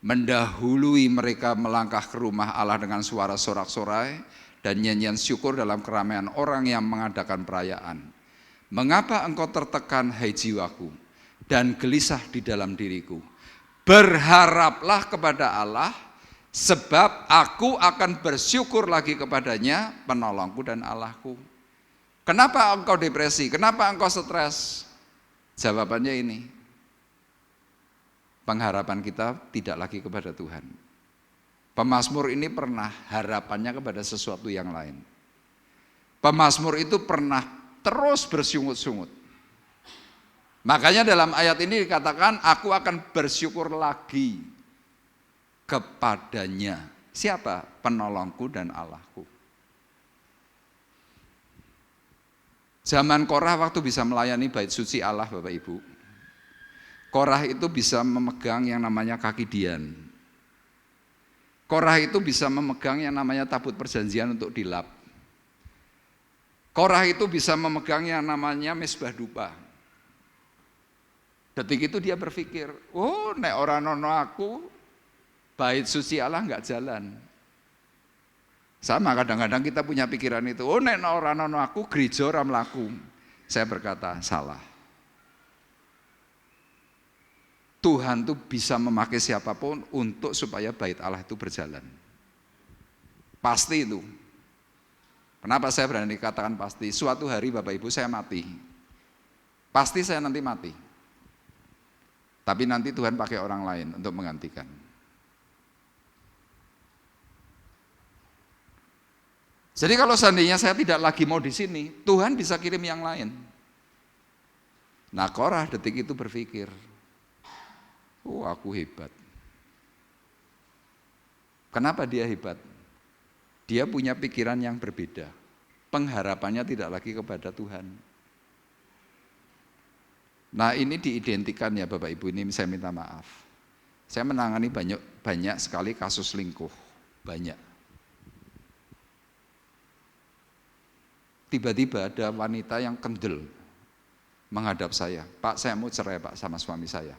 mendahului mereka melangkah ke rumah Allah dengan suara sorak-sorai dan nyanyian syukur dalam keramaian orang yang mengadakan perayaan. Mengapa engkau tertekan, hai jiwaku, dan gelisah di dalam diriku? Berharaplah kepada Allah, sebab aku akan bersyukur lagi kepadanya, penolongku dan Allahku. Kenapa engkau depresi? Kenapa engkau stres? Jawabannya ini. Pengharapan kita tidak lagi kepada Tuhan. Pemazmur ini pernah harapannya kepada sesuatu yang lain. Pemazmur itu pernah terus bersungut-sungut. Makanya dalam ayat ini dikatakan, aku akan bersyukur lagi kepadanya. Siapa? Penolongku dan Allahku. Zaman Korah waktu bisa melayani bait suci Allah, Bapak Ibu. Korah itu bisa memegang yang namanya kaki dian. Korah itu bisa memegang yang namanya tabut perjanjian untuk dilap. Korah itu bisa memegang yang namanya mesbah dupa. Detik itu dia berpikir, oh nek ora nono aku, bait suci Allah enggak jalan. Sama kadang-kadang kita punya pikiran itu, oh nek ora nono aku, gereja ora mlaku. Saya berkata, salah. Tuhan tuh bisa memakai siapapun untuk supaya bait Allah itu berjalan. Pasti itu. Kenapa saya berani katakan pasti? Suatu hari Bapak Ibu saya mati. Pasti saya nanti mati. Tapi nanti Tuhan pakai orang lain untuk menggantikan. Jadi kalau seandainya saya tidak lagi mau di sini, Tuhan bisa kirim yang lain. Nah, Korah detik itu berpikir, oh aku hebat. Kenapa dia hebat? Dia punya pikiran yang berbeda. Pengharapannya tidak lagi kepada Tuhan. Nah ini diidentikan ya Bapak Ibu, ini saya minta maaf. Saya menangani banyak sekali kasus selingkuh. Banyak. Tiba-tiba ada wanita yang kendel menghadap saya. Pak, saya mau cerai Pak sama suami saya.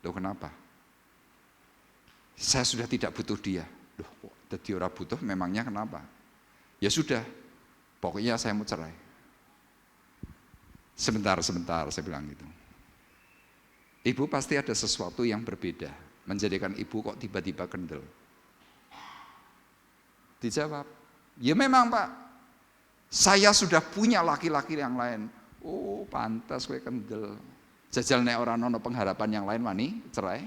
Loh kenapa? Saya sudah tidak butuh dia. Loh, kok jadi orang butuh, memangnya kenapa? Ya sudah, pokoknya saya mau cerai. Sebentar, saya bilang gitu. Ibu pasti ada sesuatu yang berbeda, menjadikan ibu kok tiba-tiba kendel. Dijawab, ya memang Pak, saya sudah punya laki-laki yang lain. Oh pantas gue kendel. Jajal nek orang nono pengharapan yang lain wani cerai,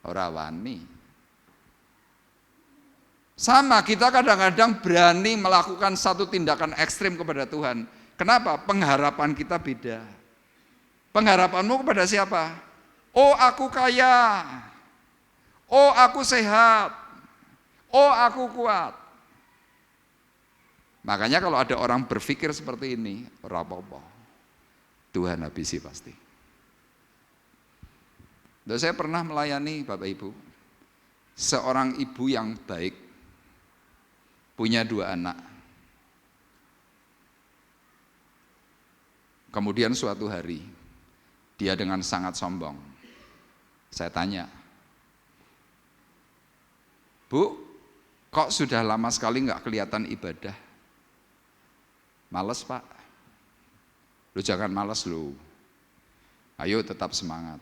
ora wani. Sama, kita kadang-kadang berani melakukan satu tindakan ekstrim kepada Tuhan. Kenapa? Pengharapan kita beda. Pengharapanmu kepada siapa? Oh aku kaya, oh aku sehat, oh aku kuat. Makanya kalau ada orang berpikir seperti ini, ora apa-apa, Tuhan habisi pasti. Dan saya pernah melayani Bapak Ibu, seorang ibu yang baik, punya 2 anak. Kemudian suatu hari, dia dengan sangat sombong. Saya tanya, Bu, kok sudah lama sekali nggak kelihatan ibadah? Males Pak. Lu jangan males lu. Ayo tetap semangat.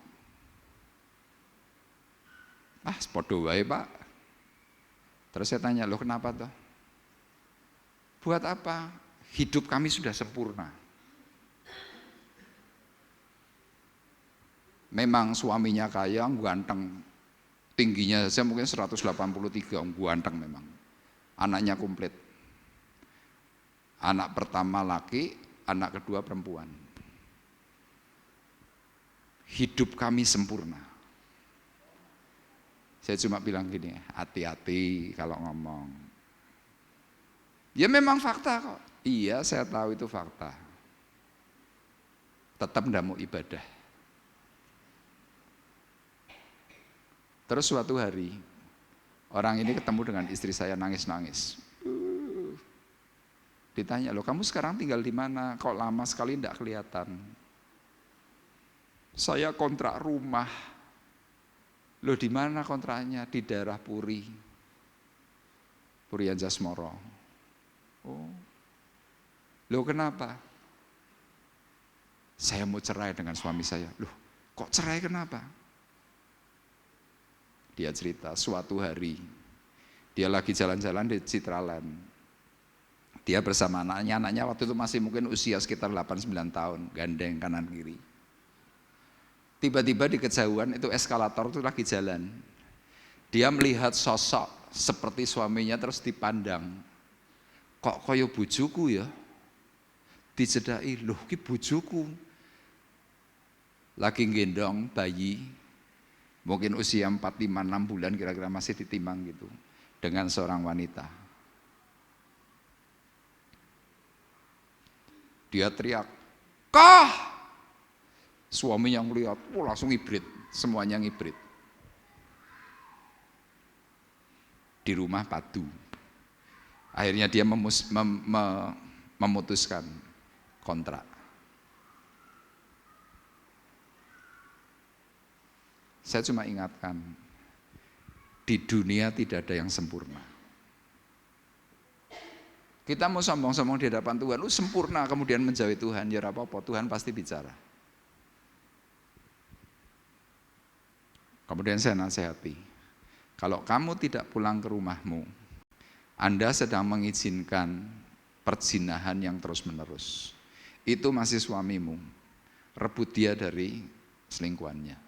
Sepodo wae Pak. Terus saya tanya, lo kenapa toh? Buat apa? Hidup kami sudah sempurna. Memang suaminya kaya, ganteng, tingginya saja mungkin 183, ganteng memang. Anaknya komplit. Anak pertama laki, anak kedua perempuan. Hidup kami sempurna. Saya cuma bilang gini, hati-hati kalau ngomong. Ya memang fakta kok. Iya saya tahu itu fakta. Tetap tidak mau ibadah. Terus suatu hari, orang ini ketemu dengan istri saya nangis-nangis. Ditanya, loh kamu sekarang tinggal di mana? Kok lama sekali tidak kelihatan? Saya kontrak rumah. Loh di mana kontraknya? Di daerah Puri. Puri Anjasmoro. Oh. Loh kenapa? Saya mau cerai dengan suami saya. Loh kok cerai kenapa? Dia cerita suatu hari, dia lagi jalan-jalan di Citraland. Dia bersama anaknya waktu itu masih mungkin usia sekitar 8-9 tahun, gandeng kanan kiri. Tiba-tiba di kejauhan itu eskalator itu lagi jalan. Dia melihat sosok seperti suaminya terus dipandang. Kok kaya bojoku ya? Dijedaki, loh ki bojoku. Lagi gendong bayi. Mungkin usia 4, 5, 6 bulan kira-kira masih ditimbang gitu. Dengan seorang wanita. Dia teriak, kah! Suami yang melihat, langsung hibrid. Semuanya ngibrit. Di rumah padu. Akhirnya dia memutuskan kontrak. Saya cuma ingatkan, di dunia tidak ada yang sempurna. Kita mau sombong-sombong di hadapan Tuhan, lu sempurna kemudian menjauhi Tuhan, ya apa-apa, Tuhan pasti bicara. Kemudian saya nasihati, kalau kamu tidak pulang ke rumahmu, Anda sedang mengizinkan perzinahan yang terus-menerus. Itu masih suamimu, rebut dia dari selingkuhannya.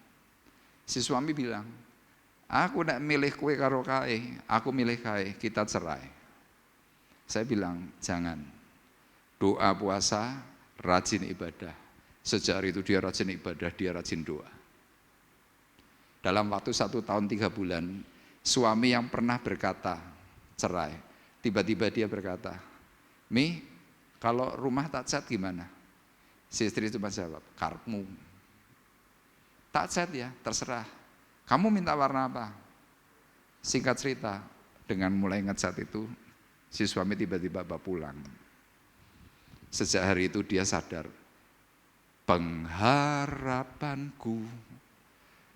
Si suami bilang, aku nak milih kue karo kae, aku milih kae, kita cerai. Saya bilang, jangan. Doa puasa, rajin ibadah. Sejak hari itu dia rajin ibadah, dia rajin doa. Dalam waktu 1 tahun 3 bulan, suami yang pernah berkata cerai, tiba-tiba dia berkata, Mi, kalau rumah tak cat gimana? Si istri cuma jawab, karepmu. Tak cat ya, terserah. Kamu minta warna apa? Singkat cerita, dengan mulai ngecat itu, si suami tiba-tiba pulang. Sejak hari itu dia sadar, pengharapanku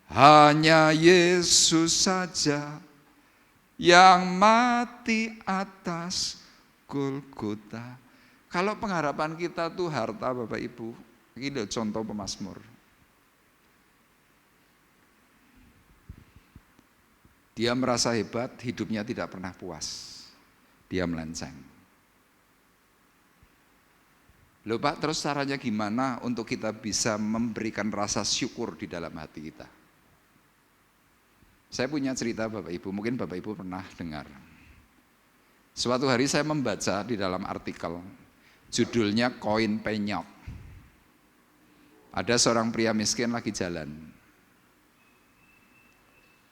hanya Yesus saja yang mati atas Golgota. Kalau pengharapan kita tuh harta Bapak Ibu, ini contoh pemazmur. Dia merasa hebat, hidupnya tidak pernah puas. Dia melenceng. Loh Pak, terus caranya gimana untuk kita bisa memberikan rasa syukur di dalam hati kita? Saya punya cerita Bapak Ibu, mungkin Bapak Ibu pernah dengar. Suatu hari saya membaca di dalam artikel, judulnya Koin Penyok. Ada seorang pria miskin lagi jalan.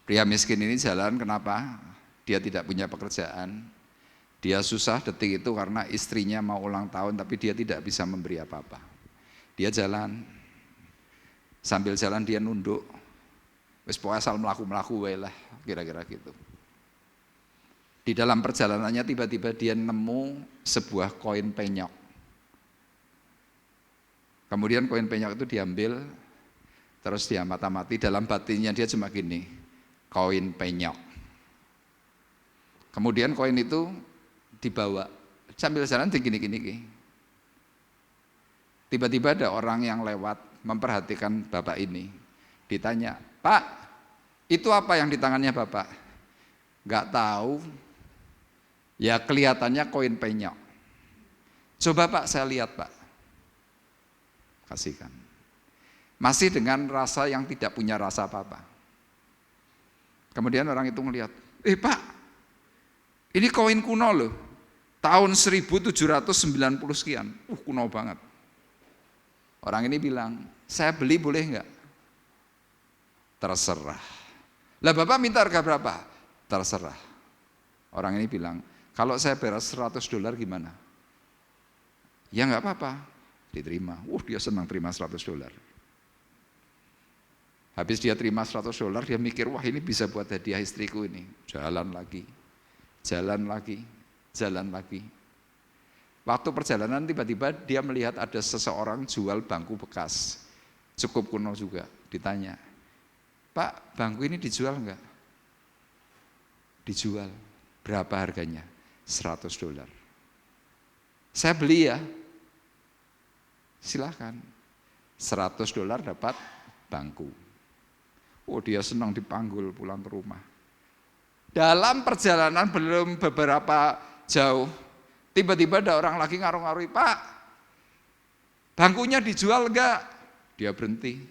Pria miskin ini jalan kenapa? Dia tidak punya pekerjaan. Dia susah detik itu karena istrinya mau ulang tahun tapi dia tidak bisa memberi apa-apa. Dia jalan. Sambil jalan dia nunduk. Wis pokoke asal mlaku-mlaku wae lah, kira-kira gitu. Di dalam perjalanannya tiba-tiba dia nemu sebuah koin penyok. Kemudian koin penyok itu diambil, terus dia mata-mati, dalam batinnya dia cuma gini, koin penyok. Kemudian koin itu dibawa, sambil jalan gini-gini. Tiba-tiba ada orang yang lewat memperhatikan bapak ini. Ditanya, Pak, itu apa yang di tangannya Bapak? Enggak tahu. Ya kelihatannya koin penyok. Coba Pak, saya lihat Pak. Kasihkan. Masih dengan rasa yang tidak punya rasa apa-apa. Kemudian orang itu melihat, Pak, ini koin kuno loh. Tahun 1790 sekian. Kuno banget. Orang ini bilang, saya beli boleh enggak? Terserah. Lah Bapak minta harga berapa? Terserah. Orang ini bilang, kalau saya beres $100 gimana? Ya enggak apa-apa. Diterima. Dia senang terima $100. Habis dia terima $100, dia mikir, wah ini bisa buat hadiah istriku ini. Jalan lagi. Waktu perjalanan tiba-tiba dia melihat ada seseorang jual bangku bekas. Cukup kuno juga. Ditanya, Pak, bangku ini dijual enggak? Dijual. Berapa harganya? $100. Saya beli ya. Silakan. $100 dapat bangku. Dia senang dipanggul pulang ke rumah. Dalam perjalanan belum beberapa jauh, tiba-tiba ada orang lagi ngarung-ngarui, Pak, bangkunya dijual enggak? Dia berhenti.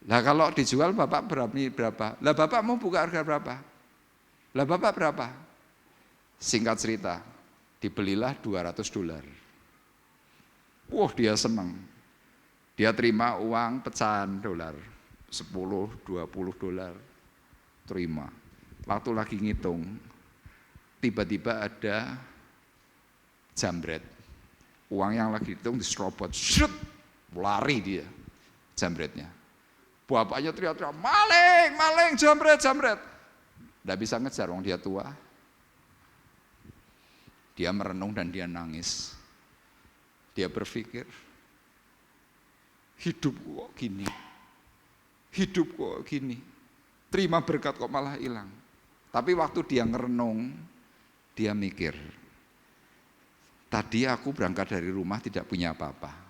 Lah kalau dijual Bapak berapa? Lah Bapak mau buka harga berapa? Lah Bapak berapa? Singkat cerita, dibelilah $200. Dia senang. Dia terima uang pecahan dolar, $10, $20, terima. Waktu lagi ngitung, tiba-tiba ada jambret. Uang yang lagi dihitung diserobot, shoot, lari dia jambretnya. Bapaknya teriak-teriak, maling, jambret. Tidak bisa ngejar, wong dia tua. Dia merenung dan dia nangis. Dia berpikir, hidup kok gini. Terima berkat kok malah hilang. Tapi waktu dia ngerenung, dia mikir, tadi aku berangkat dari rumah tidak punya apa-apa.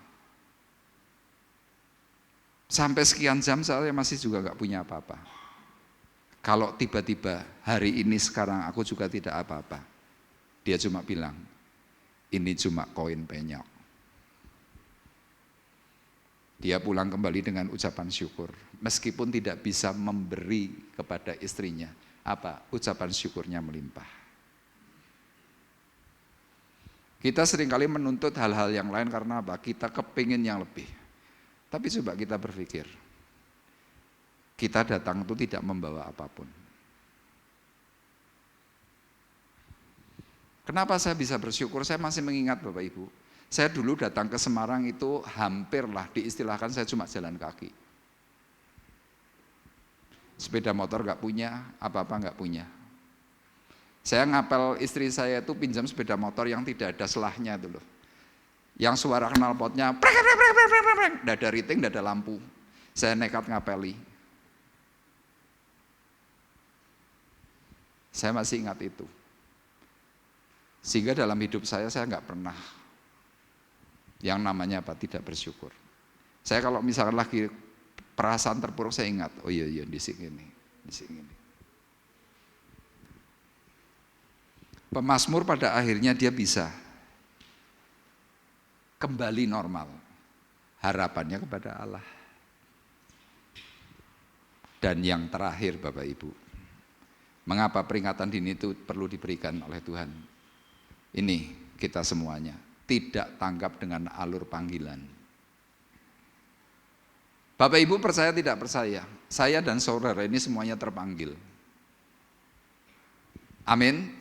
Sampai sekian jam saya masih juga gak punya apa-apa. Kalau tiba-tiba hari ini sekarang aku juga tidak apa-apa. Dia cuma bilang, ini cuma koin penyok. Dia pulang kembali dengan ucapan syukur. Meskipun tidak bisa memberi kepada istrinya. Apa? Ucapan syukurnya melimpah. Kita seringkali menuntut hal-hal yang lain karena apa? Kita kepingin yang lebih. Tapi coba kita berpikir, kita datang itu tidak membawa apapun. Kenapa saya bisa bersyukur? Saya masih mengingat Bapak Ibu, saya dulu datang ke Semarang itu hampirlah diistilahkan saya cuma jalan kaki. Sepeda motor gak punya, apa-apa gak punya. Saya ngapel istri saya itu pinjam sepeda motor yang tidak ada selahnya itu loh. Yang suara knalpotnya, tidak ada riting, tidak ada lampu. Saya nekat ngapeli. Saya masih ingat itu. Sehingga dalam hidup saya nggak pernah yang namanya apa, tidak bersyukur. Saya kalau misalkan lagi perasaan terpuruk, saya ingat, oh iya di sini. Pemazmur pada akhirnya dia bisa kembali normal. Harapannya kepada Allah. Dan yang terakhir Bapak Ibu, mengapa peringatan dini itu perlu diberikan oleh Tuhan? Ini kita semuanya, tidak tanggap dengan alur panggilan. Bapak Ibu percaya tidak percaya, saya dan saudara ini semuanya terpanggil. Amin.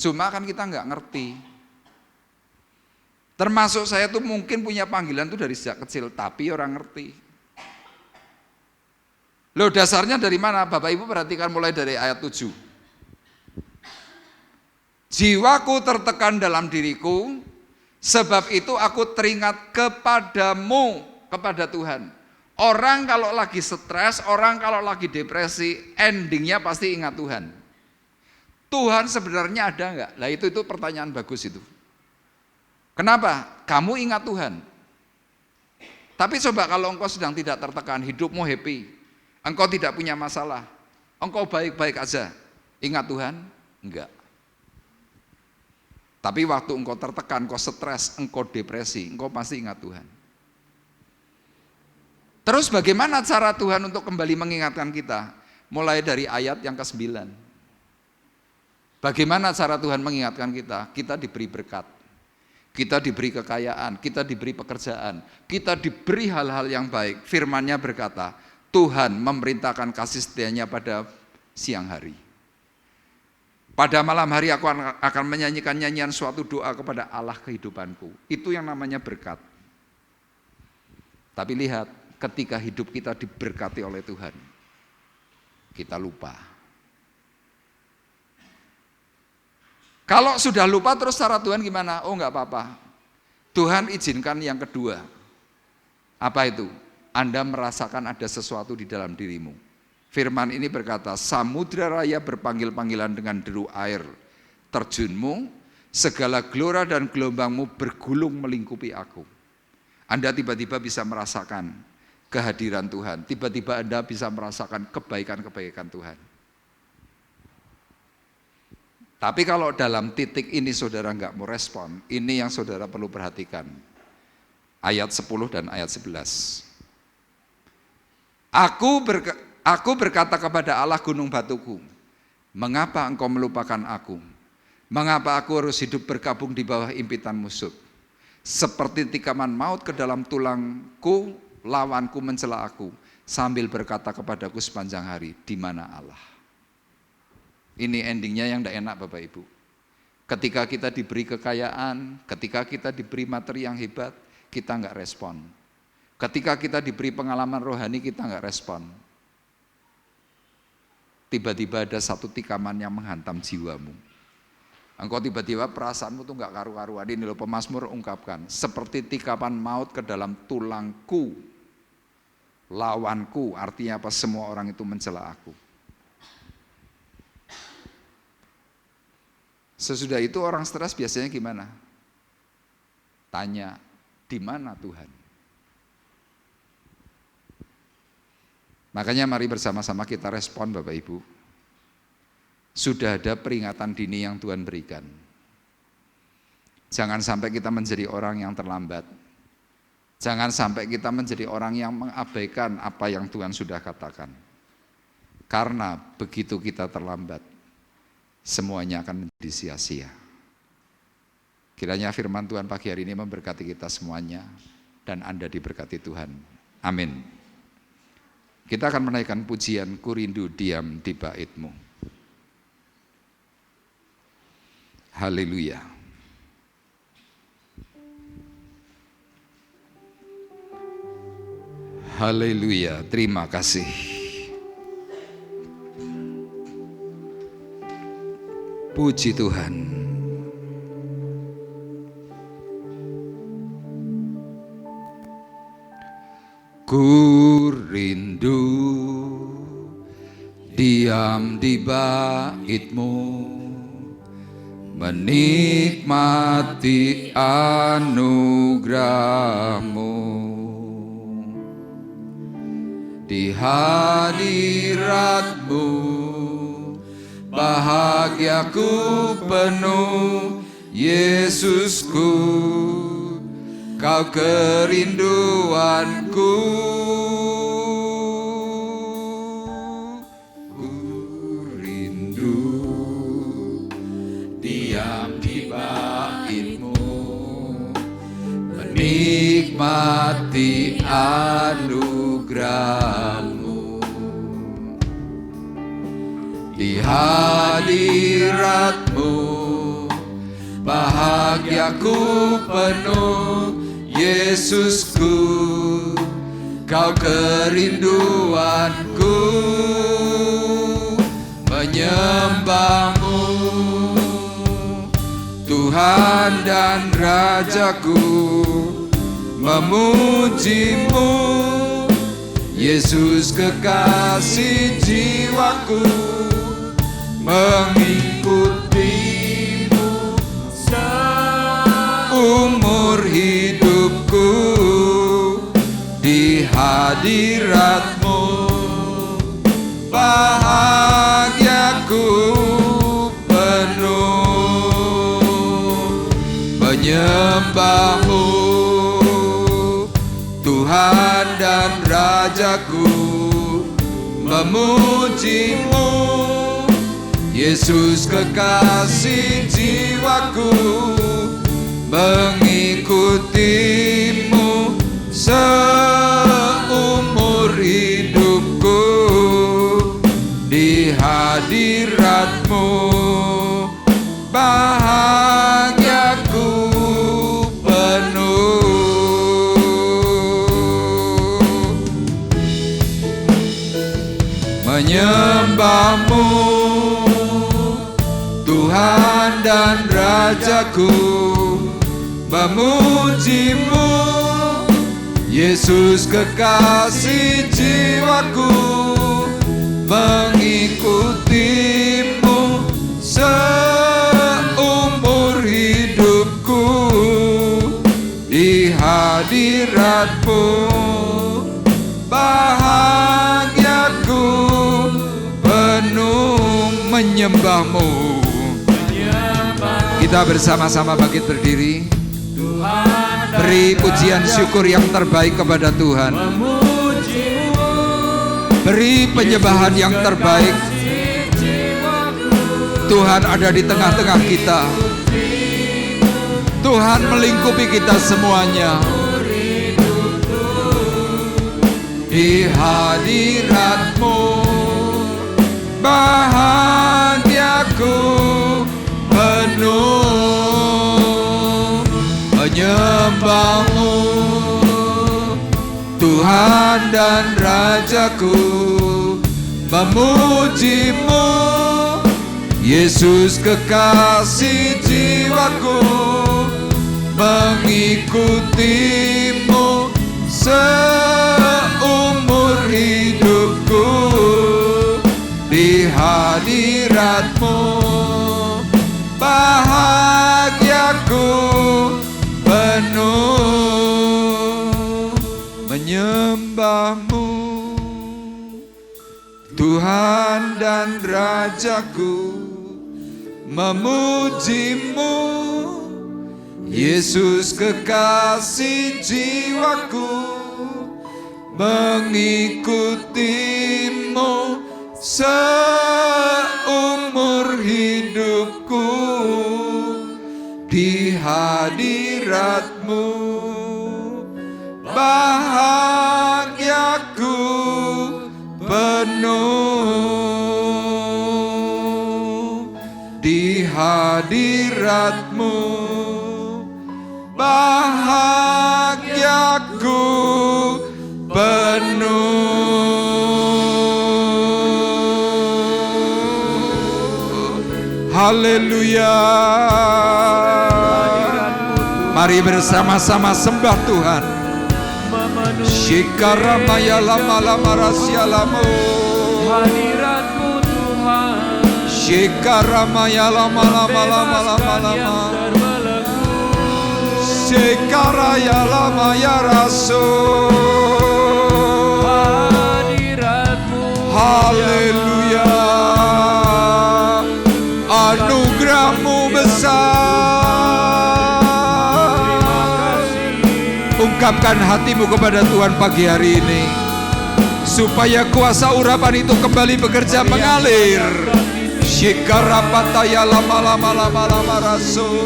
Cuma kan kita nggak ngerti. Termasuk saya tuh mungkin punya panggilan tuh dari sejak kecil, tapi orang ngerti. Loh, dasarnya dari mana? Bapak Ibu perhatikan mulai dari ayat 7. Jiwaku tertekan dalam diriku, sebab itu aku teringat kepadamu, kepada Tuhan. Orang kalau lagi stres, orang kalau lagi depresi, endingnya pasti ingat Tuhan. Tuhan sebenarnya ada enggak? Nah itu pertanyaan bagus itu. Kenapa? Kamu ingat Tuhan. Tapi coba kalau engkau sedang tidak tertekan, hidupmu happy, engkau tidak punya masalah, engkau baik-baik aja, ingat Tuhan? Enggak. Tapi waktu engkau tertekan, engkau stres, engkau depresi, engkau pasti ingat Tuhan. Terus bagaimana cara Tuhan untuk kembali mengingatkan kita? Mulai dari ayat yang ke-9. Bagaimana cara Tuhan mengingatkan kita? Kita diberi berkat, kita diberi kekayaan, kita diberi pekerjaan, kita diberi hal-hal yang baik. Firman-Nya berkata, Tuhan memerintahkan kasih setianya pada siang hari. Pada malam hari aku akan menyanyikan nyanyian suatu doa kepada Allah kehidupanku. Itu yang namanya berkat. Tapi lihat, ketika hidup kita diberkati oleh Tuhan, kita lupa. Kalau sudah lupa terus cara Tuhan gimana? Oh enggak apa-apa. Tuhan izinkan yang kedua. Apa itu? Anda merasakan ada sesuatu di dalam dirimu. Firman ini berkata, samudra raya berpanggil-panggilan dengan deru air terjunmu, segala gelora dan gelombangmu bergulung melingkupi aku. Anda tiba-tiba bisa merasakan kehadiran Tuhan, tiba-tiba Anda bisa merasakan kebaikan-kebaikan Tuhan. Tapi kalau dalam titik ini saudara enggak mau respon, ini yang saudara perlu perhatikan. Ayat 10 dan ayat 11. Aku berkata kepada Allah gunung batuku, mengapa engkau melupakan aku? Mengapa aku harus hidup berkabung di bawah impitan musuh? Seperti tikaman maut ke dalam tulangku, lawanku mencela aku, sambil berkata kepadaku sepanjang hari, di mana Allah? Ini endingnya yang tidak enak Bapak Ibu. Ketika kita diberi kekayaan, ketika kita diberi materi yang hebat, kita enggak respon. Ketika kita diberi pengalaman rohani, kita enggak respon. Tiba-tiba ada satu tikaman yang menghantam jiwamu. Engkau tiba-tiba perasaanmu tuh enggak karu-karuan. Ini loh pemazmur ungkapkan, seperti tikaman maut ke dalam tulangku, lawanku, artinya apa? Semua orang itu mencela aku. Sesudah itu orang stres biasanya gimana? Tanya, di mana Tuhan? Makanya mari bersama-sama kita respon Bapak Ibu. Sudah ada peringatan dini yang Tuhan berikan. Jangan sampai kita menjadi orang yang terlambat. Jangan sampai kita menjadi orang yang mengabaikan apa yang Tuhan sudah katakan. Karena begitu kita terlambat, semuanya akan menjadi sia-sia. Kiranya firman Tuhan pagi hari ini memberkati kita semuanya dan Anda diberkati Tuhan. Amin. Kita akan menaikkan pujian Ku Rindu Diam di Bait-Mu. Haleluya. Haleluya, terima kasih. Puji Tuhan. Ku rindu diam diam di bait-Mu, menikmati anugerah-Mu. Di hadirat-Mu bahagiaku penuh, Yesusku, Kau kerinduanku. Ku rindu diam di bait-Mu, menikmati anugerah-Mu. Di hadirat-Mu bahagiaku penuh, Yesusku, Kau kerinduanku. Menyembah-Mu Tuhan dan Rajaku, memuji-Mu Yesus kekasih jiwaku, mengikuti-Mu seumur hidupku. Di hadirat-Mu bahagiaku penuh. Menyembah-Mu Tuhan dan Rajaku, memuji-Mu Yesus kekasih jiwaku, mengikuti-Mu seumur hidupku. Di hadirat-Mu bahagiaku penuh. Menyembah-Mu Tuhan dan Rajaku, memuji-Mu Yesus kekasih jiwaku, mengikuti-Mu seumur hidupku. Di hadirat-Mu bahagiaku penuh. Menyembah-Mu. Kita bersama-sama bangkit berdiri, beri pujian syukur yang terbaik kepada Tuhan. Beri penyembahan yang terbaik. Tuhan ada di tengah-tengah kita. Tuhan melingkupi kita semuanya. Di hadirat-Mu bahagiaku penuh. Menyembah-Mu Tuhan dan Rajaku, memuji-Mu Yesus kekasih jiwaku, mengikuti-Mu seumur hidupku. Di hadirat-Mu bahagiaku penuh. Menyembah-Mu Tuhan dan Rajaku, memuji-Mu Yesus kekasih jiwaku, mengikuti-Mu seumur hidupku. Di hadirat-Mu bahagiaku penuh. Di hadirat-Mu bahagiaku penuh. Haleluya. Mari bersama-sama sembah Tuhan. Shikaramaya lama lama rasyalamu. Hadirat-Mu Shikaramaya lama lama lama lama lama. Shikaraya lama ya Rasul. Hadiratmu Haleluya. Anugerahmu besar. Ungkapkan hatimu kepada Tuhan pagi hari ini, supaya kuasa urapan itu kembali bekerja mengalir. Shikarapataya lama lama lama lama Rasul.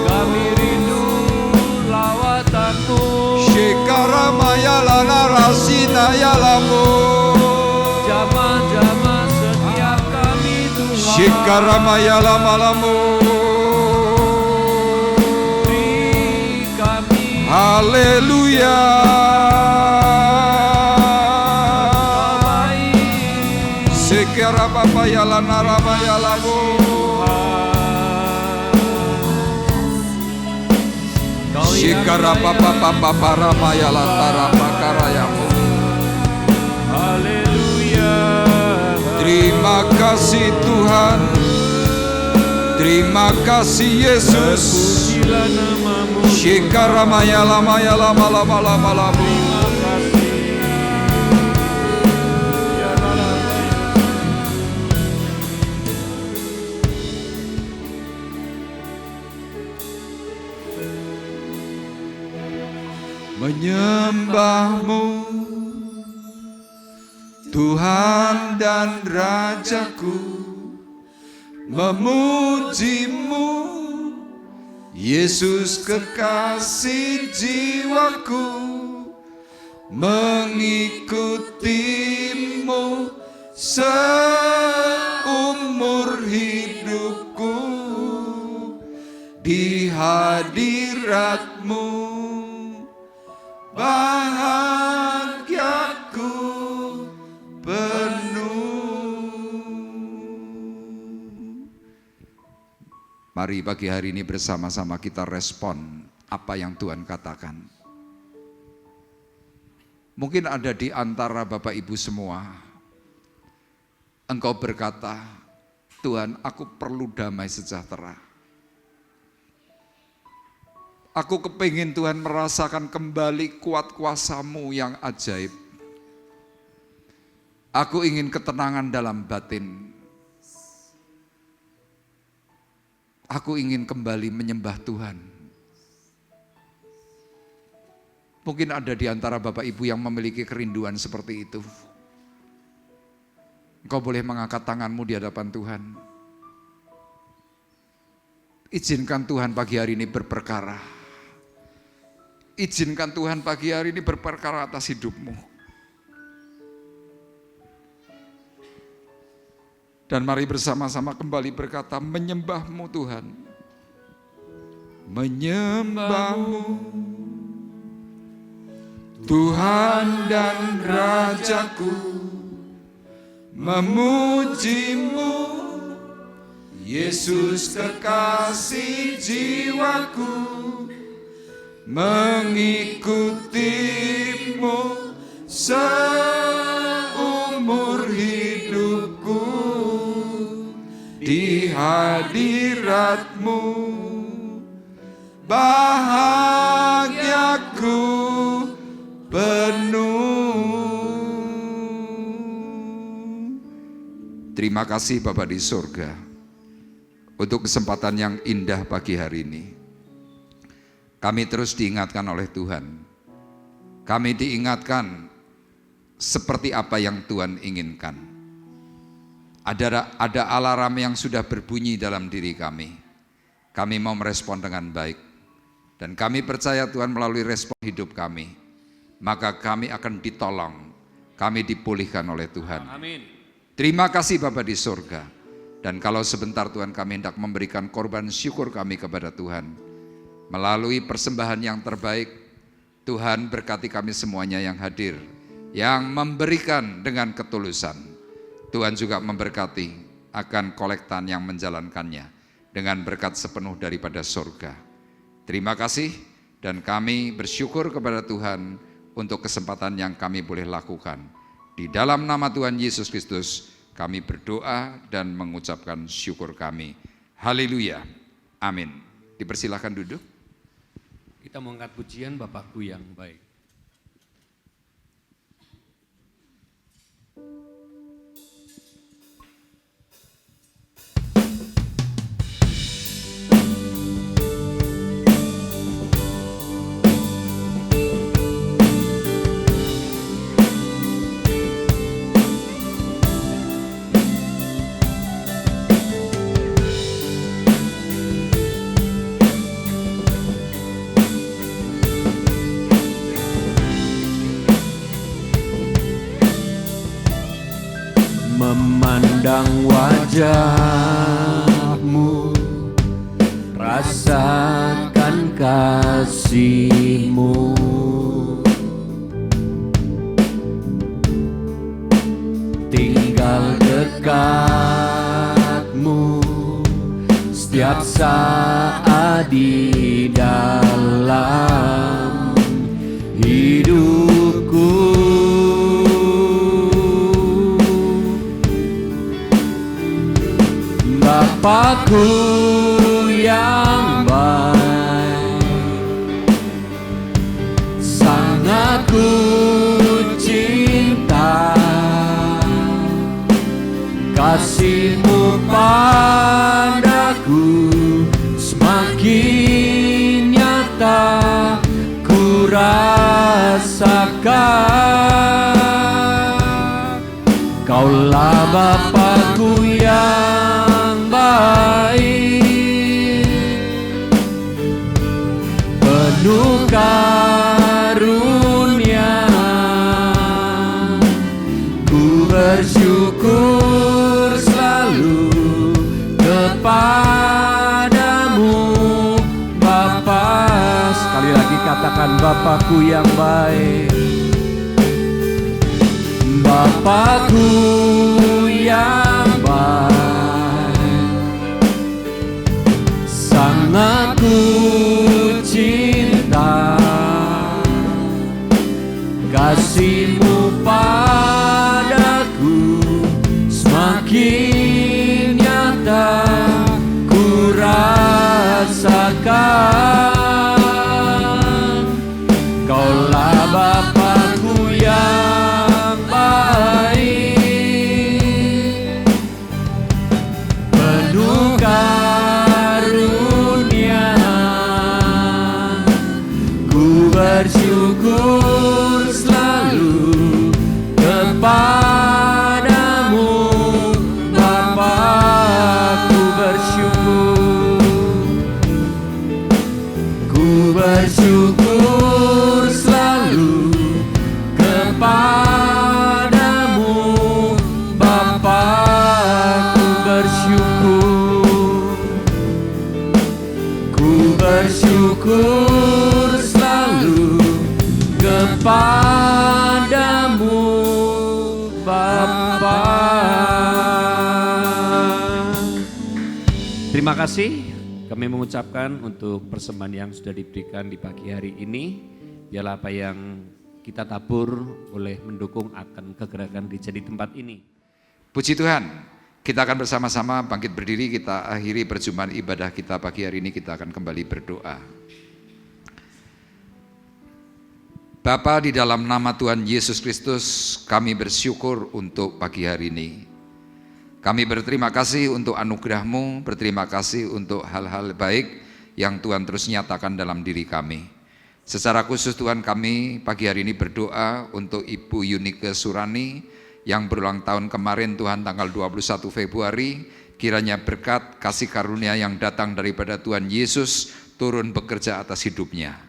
kami rindu lawatanmu. Shikaramaya lana rasina ya lamu. Jamaah-jamaah setiap kami Tuhan. Shikaramaya lama lamu. Beri kami Haleluya. Shikarapapaya lana ramaya lamu. Shikarapapapaparamayala tarapakarayamu. Haleluya. Terima kasih Tuhan. Terima kasih Yesus. Pujilah namamu. Shikaramaya lamaya lama lama lama lama. Terima kasih. Ya Allah. Menyembahmu Tuhan dan Rajaku, memujimu Yesus kekasih jiwaku, mengikutimu seumur hidupku, di hadiratmu bahagiaku penuh. Mari pagi hari ini bersama-sama kita respon apa yang Tuhan katakan. Mungkin ada di antara Bapak Ibu semua, engkau berkata, Tuhan, aku perlu damai sejahtera. Aku kepingin Tuhan merasakan kembali kuat kuasa-Mu yang ajaib. Aku ingin ketenangan dalam batin. Aku ingin kembali menyembah Tuhan. Mungkin ada di antara Bapak Ibu yang memiliki kerinduan seperti itu. Engkau boleh mengangkat tanganmu di hadapan Tuhan. Izinkan Tuhan pagi hari ini berperkara. Izinkan Tuhan pagi hari ini berperkara atas hidupmu. Dan mari bersama-sama kembali berkata, menyembahmu Tuhan. Menyembahmu Tuhan dan Rajaku, memujimu Yesus kekasih jiwaku, mengikutimu seumur hidupku, di hadiratmu bahagiaku penuh. Terima kasih Bapa di surga untuk kesempatan yang indah pagi hari ini. Kami terus diingatkan oleh Tuhan. Kami diingatkan seperti apa yang Tuhan inginkan. Ada alarm yang sudah berbunyi dalam diri kami. Kami mau merespon dengan baik. Dan kami percaya Tuhan melalui respon hidup kami, maka kami akan ditolong, kami dipulihkan oleh Tuhan. Amin. Terima kasih Bapa di surga. Dan kalau sebentar Tuhan kami hendak memberikan korban syukur kami kepada Tuhan. Melalui persembahan yang terbaik, Tuhan berkati kami semuanya yang hadir, yang memberikan dengan ketulusan. Tuhan juga memberkati akan kolektan yang menjalankannya dengan berkat sepenuh daripada surga. Terima kasih dan kami bersyukur kepada Tuhan untuk kesempatan yang kami boleh lakukan. Di dalam nama Tuhan Yesus Kristus kami berdoa dan mengucapkan syukur kami. Haleluya. Amin. Dipersilahkan duduk. Kita mengangkat pujian Bapakku yang baik. Memandang wajah-Mu, rasakan kasih-Mu, tinggal dekat-Mu setiap saat di dalam hidupku. Bapakku yang baik, sangat ku cinta, kasih-Mu padaku semakin nyata ku rasakan. Kaulah Bapakku yang baik, penuh karunia, ku bersyukur selalu kepadamu Bapa. Sekali lagi katakan Bapakku yang baik. Bapakku yang baik, sangat ku cinta, kasih-Mu padaku semakin nyata ku rasakan. Kaulah Bapakku yang baik, penuh karunia, ku bersyukur selalu kepadamu Bapa. Ku bersyukur selalu kepadamu Bapa. Ku bersyukur selalu kepadamu Bapa. Terima kasih kami mengucapkan untuk persembahan yang sudah diberikan di pagi hari ini. Biarlah apa yang kita tabur boleh mendukung akan kegerakan gereja di tempat ini. Puji Tuhan, kita akan bersama-sama bangkit berdiri, kita akhiri perjumpaan ibadah kita pagi hari ini, kita akan kembali berdoa. Bapa, di dalam nama Tuhan Yesus Kristus, kami bersyukur untuk pagi hari ini. Kami berterima kasih untuk anugerah-Mu, berterima kasih untuk hal-hal baik yang Tuhan terus nyatakan dalam diri kami. Secara khusus Tuhan, kami pagi hari ini berdoa untuk Ibu Yunike Surani yang berulang tahun kemarin Tuhan tanggal 21 Februari. Kiranya berkat kasih karunia yang datang daripada Tuhan Yesus turun bekerja atas hidupnya.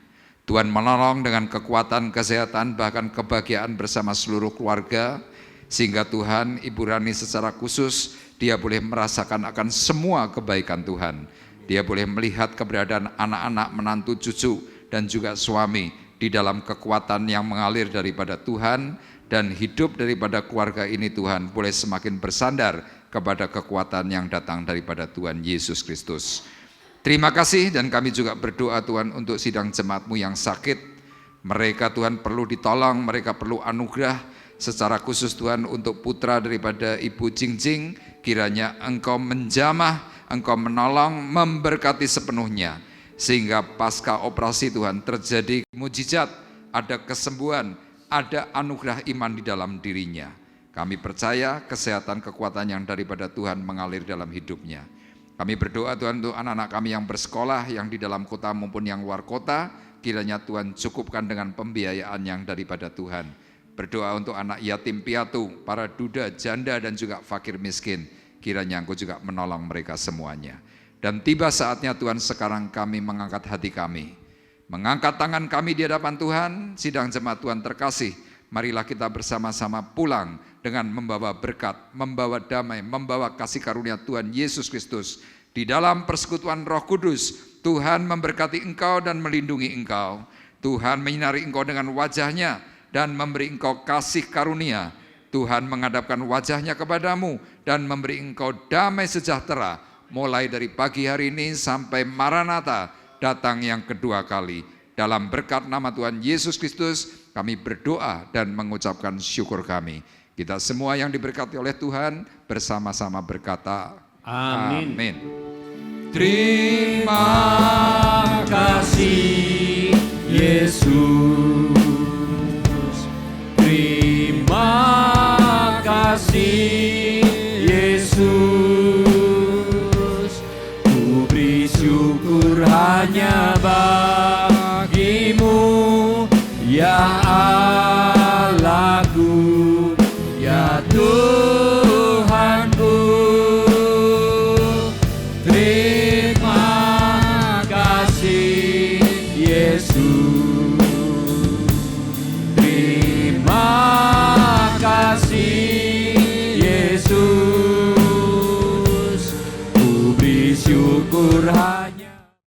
Tuhan menolong dengan kekuatan, kesehatan, bahkan kebahagiaan bersama seluruh keluarga. Sehingga Tuhan, Ibu Rani secara khusus, dia boleh merasakan akan semua kebaikan Tuhan. Dia boleh melihat keberadaan anak-anak, menantu, cucu, dan juga suami di dalam kekuatan yang mengalir daripada Tuhan. Dan hidup daripada keluarga ini Tuhan boleh semakin bersandar kepada kekuatan yang datang daripada Tuhan Yesus Kristus. Terima kasih, dan kami juga berdoa Tuhan untuk sidang jemaat-Mu yang sakit. Mereka Tuhan perlu ditolong, mereka perlu anugerah. Secara khusus Tuhan untuk putra daripada Ibu Jingjing, kiranya Engkau menjamah, Engkau menolong, memberkati sepenuhnya. Sehingga pasca operasi Tuhan terjadi mujizat, ada kesembuhan, ada anugerah iman di dalam dirinya. Kami percaya kesehatan kekuatan yang daripada Tuhan mengalir dalam hidupnya. Kami berdoa Tuhan untuk anak-anak kami yang bersekolah, yang di dalam kota maupun yang luar kota, kiranya Tuhan cukupkan dengan pembiayaan yang daripada Tuhan. Berdoa untuk anak yatim piatu, para duda, janda dan juga fakir miskin, kiranya Engkau juga menolong mereka semuanya. Dan tiba saatnya Tuhan, sekarang kami mengangkat hati kami, mengangkat tangan kami di hadapan Tuhan. Sidang jemaat Tuhan terkasih, marilah kita bersama-sama pulang dengan membawa berkat, membawa damai, membawa kasih karunia Tuhan Yesus Kristus. Di dalam persekutuan Roh Kudus, Tuhan memberkati engkau dan melindungi engkau. Tuhan menyinari engkau dengan wajah-Nya dan memberi engkau kasih karunia. Tuhan menghadapkan wajah-Nya kepadamu dan memberi engkau damai sejahtera, mulai dari pagi hari ini sampai Maranatha datang yang kedua kali. Dalam berkat nama Tuhan Yesus Kristus, kami berdoa dan mengucapkan syukur kami. Kita semua yang diberkati oleh Tuhan bersama-sama berkata, Amin. Amin. Terima